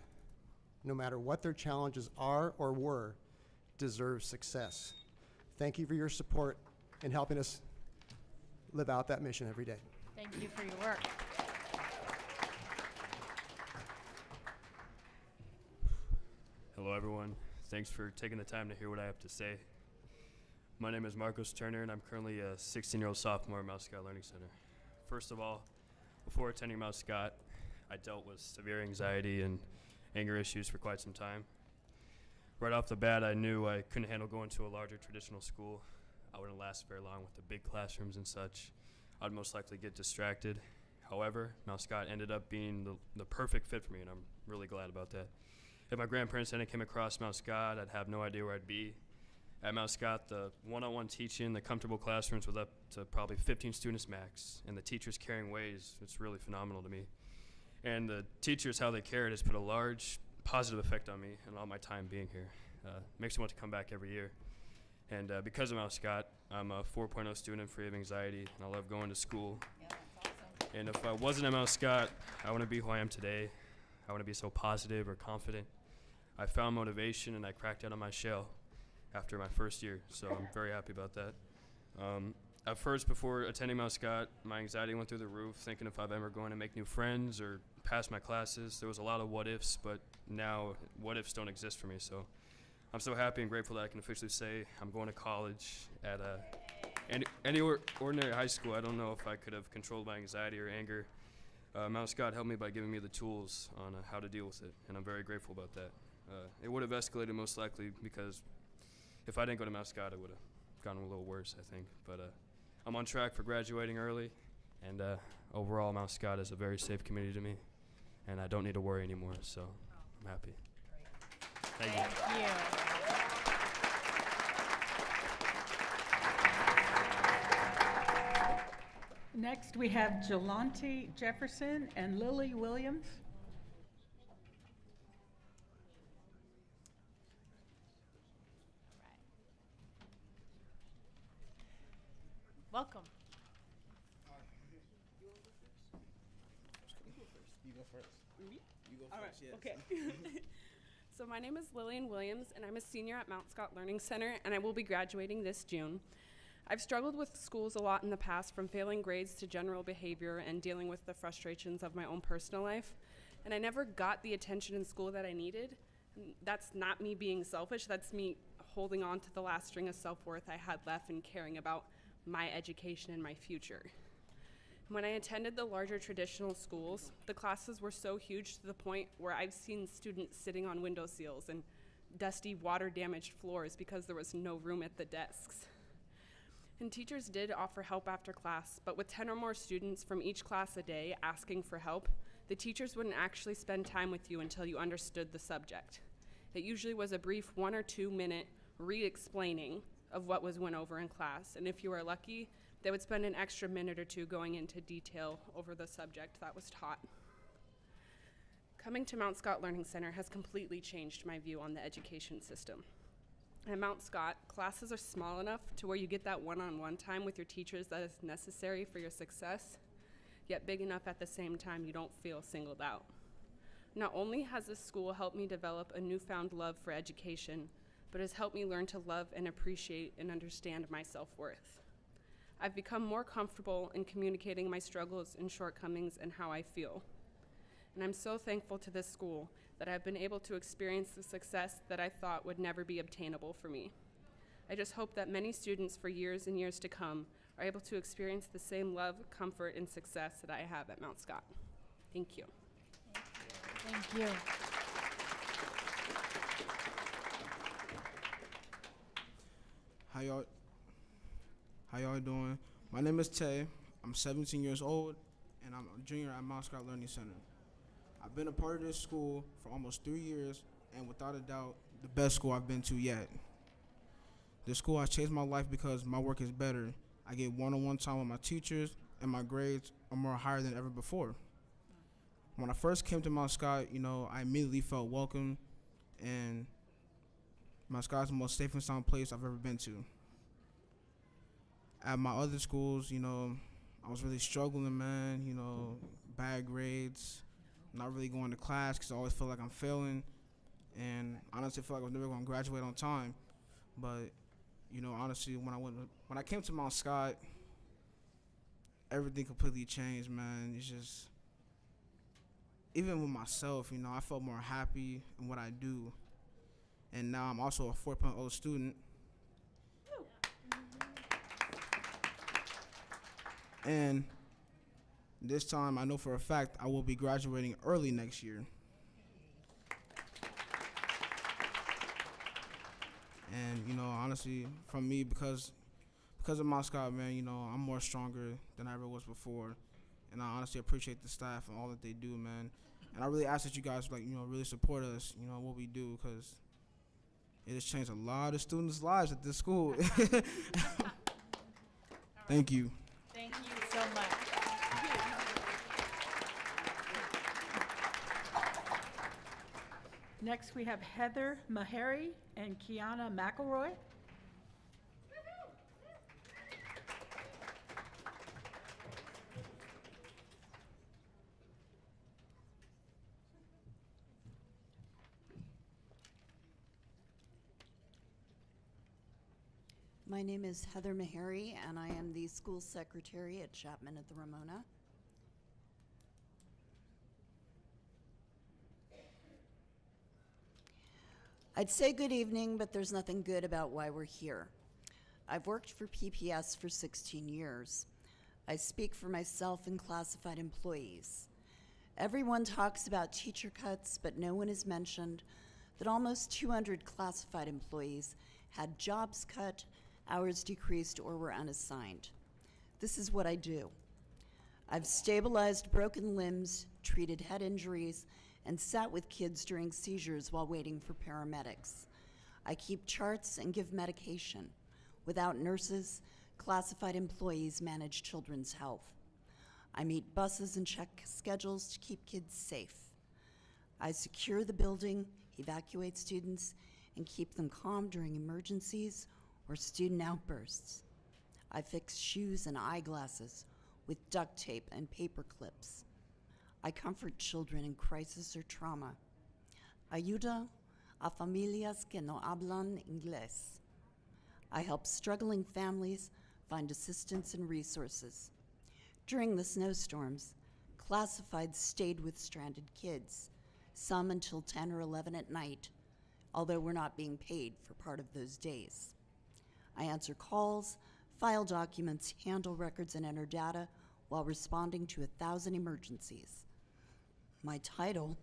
no matter what their challenges are or were, deserves success. Thank you for your support in helping us live out that mission every day. Thank you for your work. Hello, everyone. Thanks for taking the time to hear what I have to say. My name is Marcos Turner, and I'm currently a 16-year-old sophomore at Mount Scott Learning Center. First of all, before attending Mount Scott, I dealt with severe anxiety and anger issues for quite some time. Right off the bat, I knew I couldn't handle going to a larger traditional school. I wouldn't last very long with the big classrooms and such. I'd most likely get distracted. However, Mount Scott ended up being the perfect fit for me, and I'm really glad about that. If my grandparents hadn't came across Mount Scott, I'd have no idea where I'd be. At Mount Scott, the one-on-one teaching, the comfortable classrooms with up to probably 15 students max, and the teachers carrying ways, it's really phenomenal to me. And the teachers, how they cared, has put a large positive effect on me and all my time being here. Makes me want to come back every year. And because of Mount Scott, I'm a 4.0 student free of anxiety, and I love going to school. Yeah, that's awesome. And if I wasn't at Mount Scott, I wouldn't be who I am today. I wouldn't be so positive or confident. I found motivation, and I cracked out of my shell after my first year, so I'm very happy about that. At first, before attending Mount Scott, my anxiety went through the roof, thinking if I'm ever going to make new friends or pass my classes. There was a lot of what-ifs, but now what-ifs don't exist for me, so I'm so happy and grateful that I can officially say I'm going to college at any ordinary high school. I don't know if I could have controlled my anxiety or anger. Mount Scott helped me by giving me the tools on how to deal with it, and I'm very grateful about that. It would have escalated most likely because if I didn't go to Mount Scott, it would have gotten a little worse, I think. But I'm on track for graduating early, and overall, Mount Scott is a very safe community to me, and I don't need to worry anymore, so I'm happy. Thank you. Thank you. Next, we have Jelonte Jefferson and Lily Williams. Welcome. You go first. Me? You go All first, right, yes. okay. So my name is Lillian Williams, and I'm a senior at Mount Scott Learning Center, and I will be graduating this June. I've struggled with schools a lot in the past, from failing grades to general behavior and dealing with the frustrations of my own personal life. And I never got the attention in school that I needed. And that's not me being selfish, that's me holding on to the last string of self-worth I had left and caring about my education and my future. When I attended the larger traditional schools, the classes were so huge to the point where I've seen students sitting on window sills and dusty, water-damaged floors because there was no room at the desks. And teachers did offer help after class, but with 10 or more students from each class a day asking for help, the teachers wouldn't actually spend time with you until you understood the subject. It usually was a brief 1 or 2 minute re-explaining of what was went over in class, and if you were lucky, they would spend an extra minute or two going into detail over the subject that was taught. Coming to Mount Scott Learning Center has completely changed my view on the education system. At Mount Scott, classes are small enough to where you get that one-on-one time with your teachers that is necessary for your success, yet big enough at the same time you don't feel singled out. Not only has this school helped me develop a newfound love for education, but has helped me learn to love and appreciate and understand my self-worth. I've become more comfortable in communicating my struggles and shortcomings and how I feel. And I'm so thankful to this school that I've been able to experience the success that I thought would never be obtainable for me. I just hope that many students for years and years to come are able to experience the same love, comfort, and success that I have at Mount Scott. Thank you. Thank you. How y'all doing? My name is Tay. I'm 17 years old, and I'm a junior at Mount Scott Learning Center. I've been a part of this school for almost 3 years, and without a doubt, the best school I've been to yet. This school has changed my life because my work is better. I get one-on-one time with my teachers, and my grades are more higher than ever before. When I first came to Mount Scott, I immediately felt welcome, and Mount Scott is the most safe and sound place I've ever been to. At my other schools, I was really struggling, man, bad grades, not really going to class because I always feel like I'm failing, and honestly I feel like I was never going to graduate on time. But, honestly, when I came to Mount Scott, everything completely changed, man. It's just, even with myself, I felt more happy in what I do. And now I'm also a 4.0 student. And this time, I know for a fact I will be graduating early next year. And, honestly, from me, because of Mount Scott, man, I'm more stronger than I ever was before. And I honestly appreciate the staff and all that they do, man. And I really ask that you guys, really support us, what we do, because it has changed a lot of students' lives at this school. Thank you. Thank you so much. Next, we have Heather Meharry and Kiana McElroy. My name is Heather Meharry, and I am the school secretary at Chapman at the Ramona. I'd say good evening, but there's nothing good about why we're here. I've worked for PPS for 16 years. I speak for myself and classified employees. Everyone talks about teacher cuts, but no one has mentioned that almost 200 classified employees had jobs cut, hours decreased, or were unassigned. This is what I do. I've stabilized broken limbs, treated head injuries, and sat with kids during seizures while waiting for paramedics. I keep charts and give medication. Without nurses, classified employees manage children's health. I meet buses and check schedules to keep kids safe. I secure the building, evacuate students, and keep them calm during emergencies or student outbursts. I fix shoes and eyeglasses with duct tape and paper clips. I comfort children in crisis or trauma. Ayuda a familias que no hablan inglés. I help struggling families find assistance and resources. During the snowstorms, classifieds stayed with stranded kids, some until 10 or 11 at night, although we're not being paid for part of those days. I answer calls, file documents, handle records, and enter data while responding to 1,000 emergencies. My title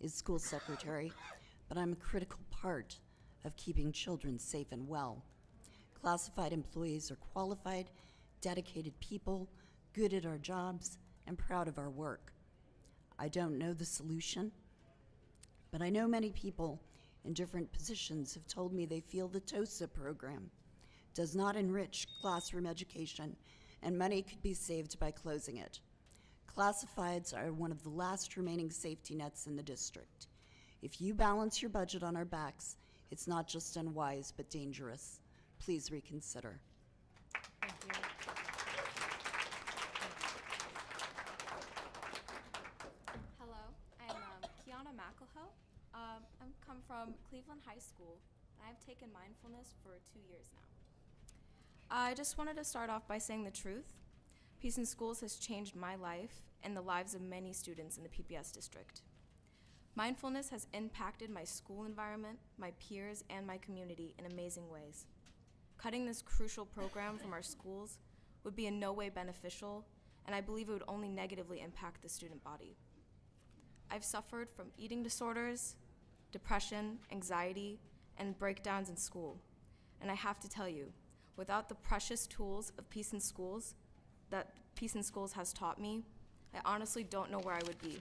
is school secretary, but I'm a critical part of keeping children safe and well. Classified employees are qualified, dedicated people, good at our jobs, and proud of our work. I don't know the solution, but I know many people in different positions have told me they feel the TOSA program does not enrich classroom education, and money could be saved by closing it. Classifieds are one of the last remaining safety nets in the district. If you balance your budget on our backs, it's not just unwise, but dangerous. Please reconsider. Thank you. Hello, I'm Kiana McElhoe. I'm come from Cleveland High School, and I've taken mindfulness for 2 years now. I just wanted to start off by saying the truth. Peace in Schools has changed my life and the lives of many students in the PPS district. Mindfulness has impacted my school environment, my peers, and my community in amazing ways. Cutting this crucial program from our schools would be in no way beneficial, and I believe it would only negatively impact the student body. I've suffered from eating disorders, depression, anxiety, and breakdowns in school. And I have to tell you, without the precious tools of Peace in Schools that Peace in Schools has taught me, I honestly don't know where I would be.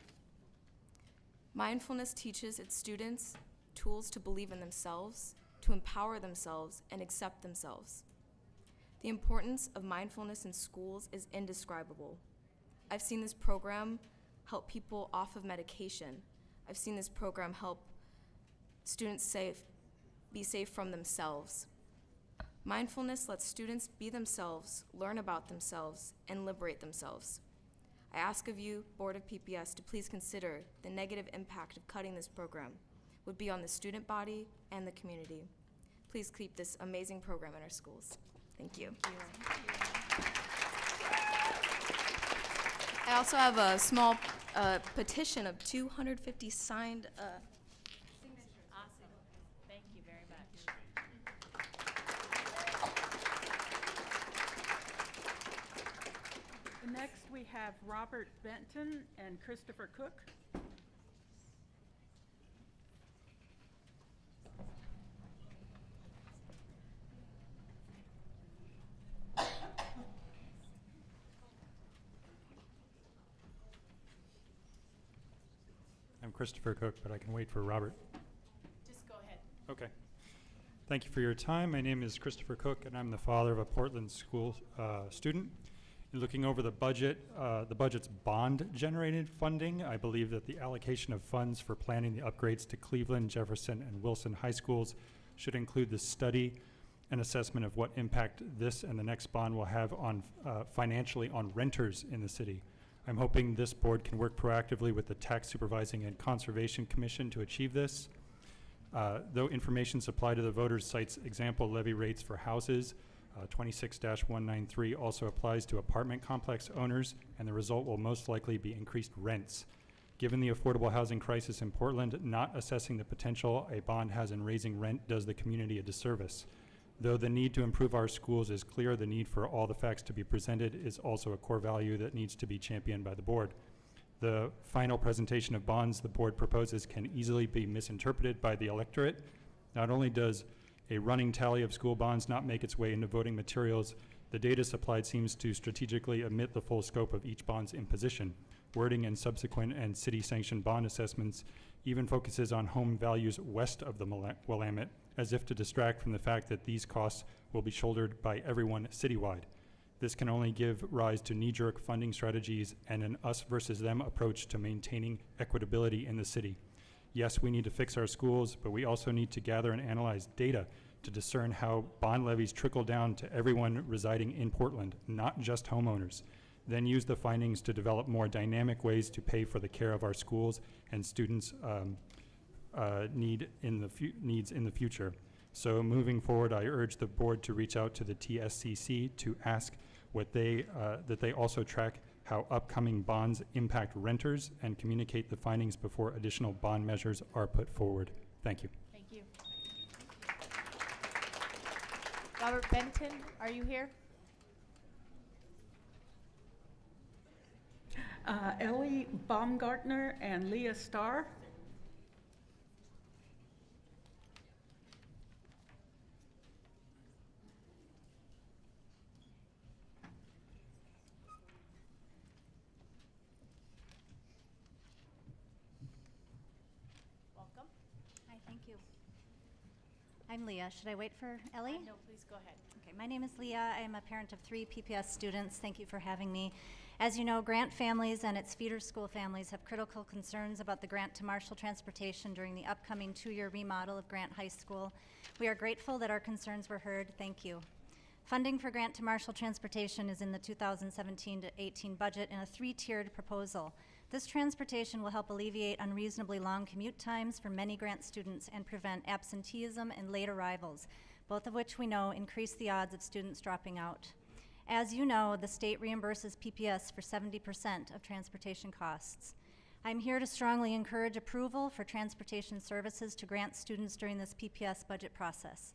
Mindfulness teaches its students tools to believe in themselves, to empower themselves, and accept themselves. The importance of mindfulness in schools is indescribable. I've seen this program help people off of medication. I've seen this program help students be safe from themselves. Mindfulness lets students be themselves, learn about themselves, and liberate themselves. I ask of you, Board of PPS, to please consider the negative impact of cutting this program would be on the student body and the community. Please keep this amazing program in our schools. Thank you. I also have a small petition of 250 signed signatures. Awesome. Thank you very much. Next, we have Robert Benton and Christopher Cook. I'm Christopher Cook, but I can wait for Robert. Just go ahead. Okay. Thank you for your time. My name is Christopher Cook, and I'm the father of a Portland school student. In looking over the budget's bond-generated funding, I believe that the allocation of funds for planning the upgrades to Cleveland, Jefferson, and Wilson high schools should include the study and assessment of what impact this and the next bond will have on financially on renters in the city. I'm hoping this board can work proactively with the Tax Supervising and Conservation Commission to achieve this. Though information supplied to the voters cites example levy rates for houses, 26-193 also applies to apartment complex owners, and the result will most likely be increased rents. Given the affordable housing crisis in Portland, not assessing the potential a bond has in raising rent does the community a disservice. Though the need to improve our schools is clear, the need for all the facts to be presented is also a core value that needs to be championed by the board. The final presentation of bonds the board proposes can easily be misinterpreted by the electorate. Not only does a running tally of school bonds not make its way into voting materials, the data supplied seems to strategically omit the full scope of each bond's imposition. Wording in subsequent and city-sanctioned bond assessments even focuses on home values west of the Willamette, as if to distract from the fact that these costs will be shouldered by everyone citywide. This can only give rise to knee-jerk funding strategies and an us versus them approach to maintaining equitability in the city. Yes, we need to fix our schools, but we also need to gather and analyze data to discern how bond levies trickle down to everyone residing in Portland, not just homeowners. Then use the findings to develop more dynamic ways to pay for the care of our schools and students' needs in the future. So moving forward, I urge the board to reach out to the TSCC to ask that they also track how upcoming bonds impact renters and communicate the findings before additional bond measures are put forward. Thank you. Thank you. Robert Benton, are you here? Ellie Baumgartner and Leah Starr. Thank you. I'm Leah. Should I wait for Ellie? No, please go ahead. Okay, my name is Leah. I am a parent of 3 PPS students. Thank you for having me. As you know, Grant families and its feeder school families have critical concerns about the grant to Marshall Transportation during the upcoming 2-year remodel of Grant High School. We are grateful that our concerns were heard. Thank you. Funding for Grant to Marshall Transportation is in the 2017-18 budget in a 3-tiered proposal. This transportation will help alleviate unreasonably long commute times for many Grant students and prevent absenteeism and late arrivals, both of which we know increase the odds of students dropping out. As you know, the state reimburses PPS for 70% of transportation costs. I'm here to strongly encourage approval for transportation services to Grant students during this PPS budget process,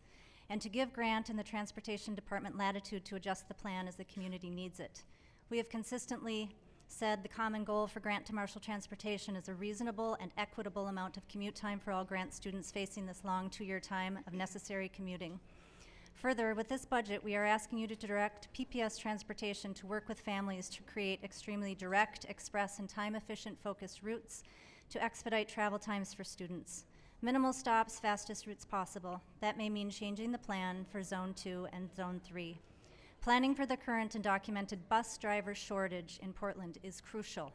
and to give Grant and the Transportation Department latitude to adjust the plan as the community needs it. We have consistently said the common goal for Grant to Marshall Transportation is a reasonable and equitable amount of commute time for all Grant students facing this long 2-year time of necessary commuting. Further, with this budget, we are asking you to direct PPS Transportation to work with families to create extremely direct, express, and time-efficient focused routes to expedite travel times for students. Minimal stops, fastest routes possible. That may mean changing the plan for Zone 2 and Zone 3. Planning for the current and documented bus driver shortage in Portland is crucial.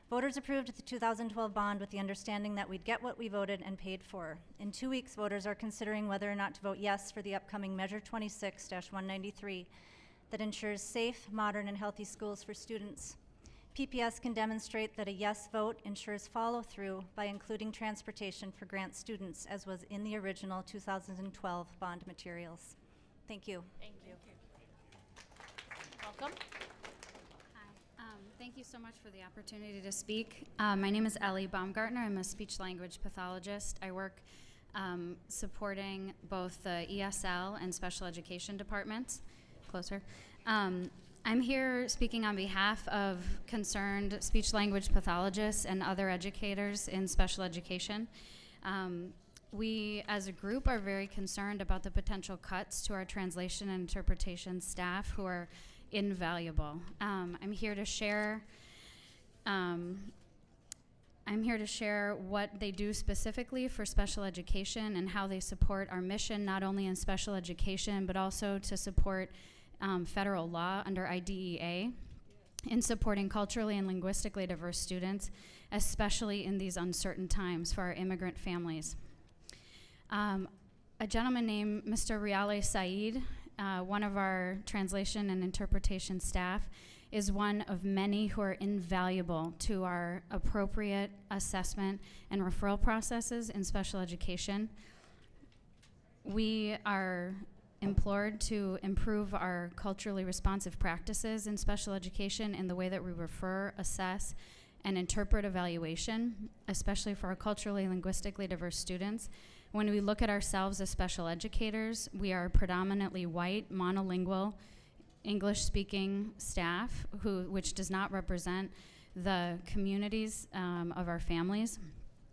Voters approved the 2012 bond with the understanding that we'd get what we voted and paid for. In 2 weeks, voters are considering whether or not to vote yes for the upcoming Measure 26-193 that ensures safe, modern, and healthy schools for students. PPS can demonstrate that a yes vote ensures follow-through by including transportation for Grant students, as was in the original 2012 bond materials. Thank you. Thank you. Welcome. Thank you so much for the opportunity to speak. My name is Ellie Baumgartner. I'm a speech-language pathologist. I work supporting both the ESL and special education departments. Closer. I'm here speaking on behalf of concerned speech-language pathologists and other educators in special education. We, as a group, are very concerned about the potential cuts to our translation and interpretation staff who are invaluable. I'm here to share what they do specifically for special education and how they support our mission, not only in special education, but also to support federal law under IDEA in supporting culturally and linguistically diverse students, especially in these uncertain times for our immigrant families. A gentleman named Mr. Riale Saeed, one of our translation and interpretation staff, is one of many who are invaluable to our appropriate assessment and referral processes in special education. We are implored to improve our culturally responsive practices in special education in the way that we refer, assess, and interpret evaluation, especially for our culturally linguistically diverse students. When we look at ourselves as special educators, we are predominantly white, monolingual, English-speaking staff, which does not represent the communities of our families.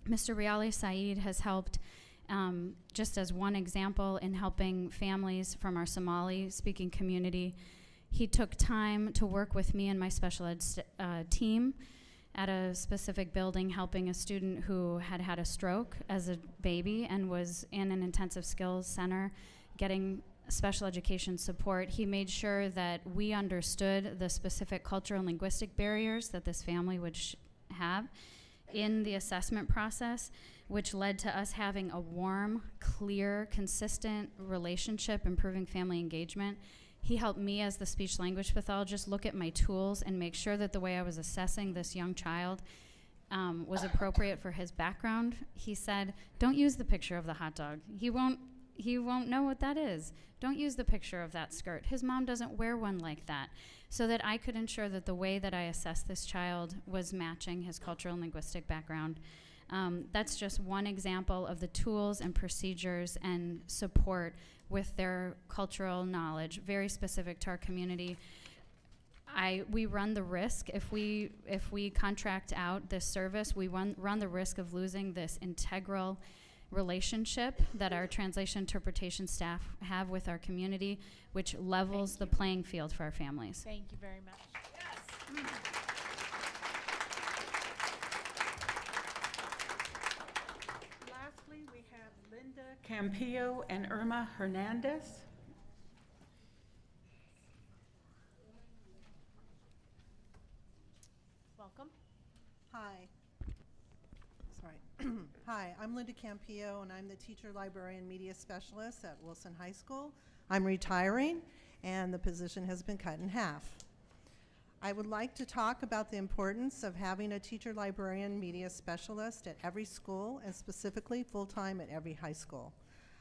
Mr. Riale Saeed has helped, just as one example, in helping families from our Somali-speaking community. He took time to work with me and my special ed team at a specific building, helping a student who had had a stroke as a baby and was in an intensive skills center getting special education support. He made sure that we understood the specific cultural and linguistic barriers that this family would have in the assessment process, which led to us having a warm, clear, consistent relationship, improving family engagement. He helped me as the speech-language pathologist look at my tools and make sure that the way I was assessing this young child was appropriate for his background. He said, don't use the picture of the hot dog. He won't know what that is. Don't use the picture of that skirt. His mom doesn't wear one like that. So that I could ensure that the way that I assessed this child was matching his cultural and linguistic background. That's just one example of the tools and procedures and support with their cultural knowledge, very specific to our community. We run the risk, if we contract out this service, we run the risk of losing this integral relationship that our translation interpretation staff have with our community, which levels the playing field for our families. Thank you very much. Yes. Lastly, we Campillo and Irma Hernandez. Welcome. Hi. Sorry. Hi, I'm Linda Campillo, and I'm the teacher, librarian, media specialist at Wilson High School. I'm retiring, and the position has been cut in half. I would like to talk about the importance of having a teacher, librarian, media specialist at every school, and specifically full-time at every high school.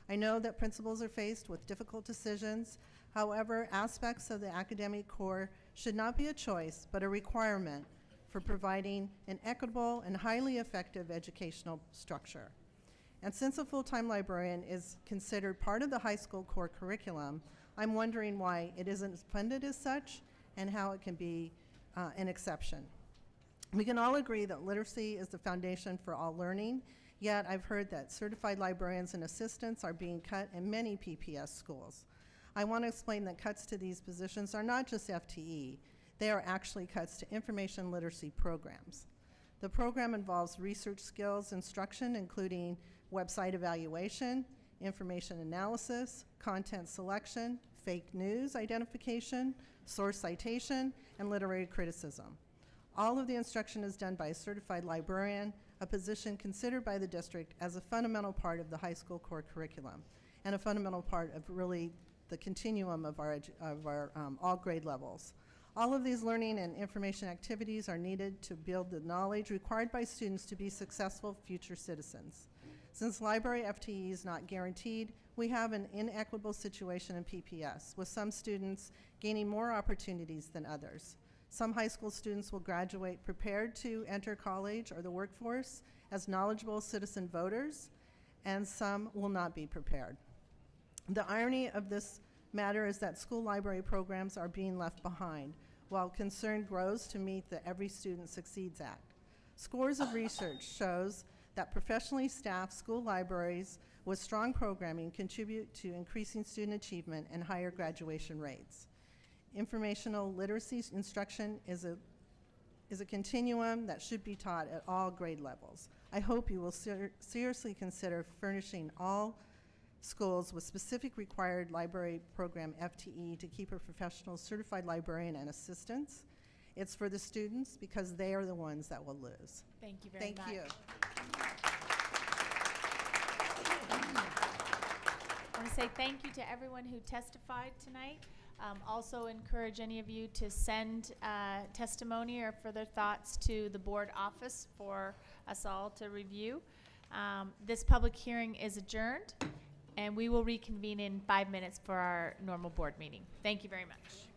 I know that principals are faced with difficult decisions. However, aspects of the academic core should not be a choice, but a requirement for providing an equitable and highly effective educational structure. And since a full-time librarian is considered part of the high school core curriculum, I'm wondering why it isn't funded as such and how it can be an exception. We can all agree that literacy is the foundation for all learning, yet I've heard that certified librarians and assistants are being cut in many PPS schools. I want to explain that cuts to these positions are not just FTE, they are actually cuts to information literacy programs. The program involves research skills instruction, including website evaluation, information analysis, content selection, fake news identification, source citation, and literary criticism. All of the instruction is done by a certified librarian, a position considered by the district as a fundamental part of the high school core curriculum and a fundamental part of really the continuum of our all grade levels. All of these learning and information activities are needed to build the knowledge required by students to be successful future citizens. Since library FTE is not guaranteed, we have an inequitable situation in PPS, with some students gaining more opportunities than others. Some high school students will graduate prepared to enter college or the workforce as knowledgeable citizen voters, and some will not be prepared. The irony of this matter is that school library programs are being left behind, while concern grows to meet the Every Student Succeeds Act. Scores of research shows that professionally staffed school libraries with strong programming contribute to increasing student achievement and higher graduation rates. Informational literacy instruction is a continuum that should be taught at all grade levels. I hope you will seriously consider furnishing all schools with specific required library program FTE to keep a professional certified librarian and assistants. It's for the students because they are the ones that will lose. Thank you very much. Thank you. I want to say thank you to everyone who testified tonight. Also encourage any of you to send testimony or further thoughts to the board office for us all to review. This public hearing is adjourned, and we will reconvene in 5 minutes for our normal board meeting. Thank you very much.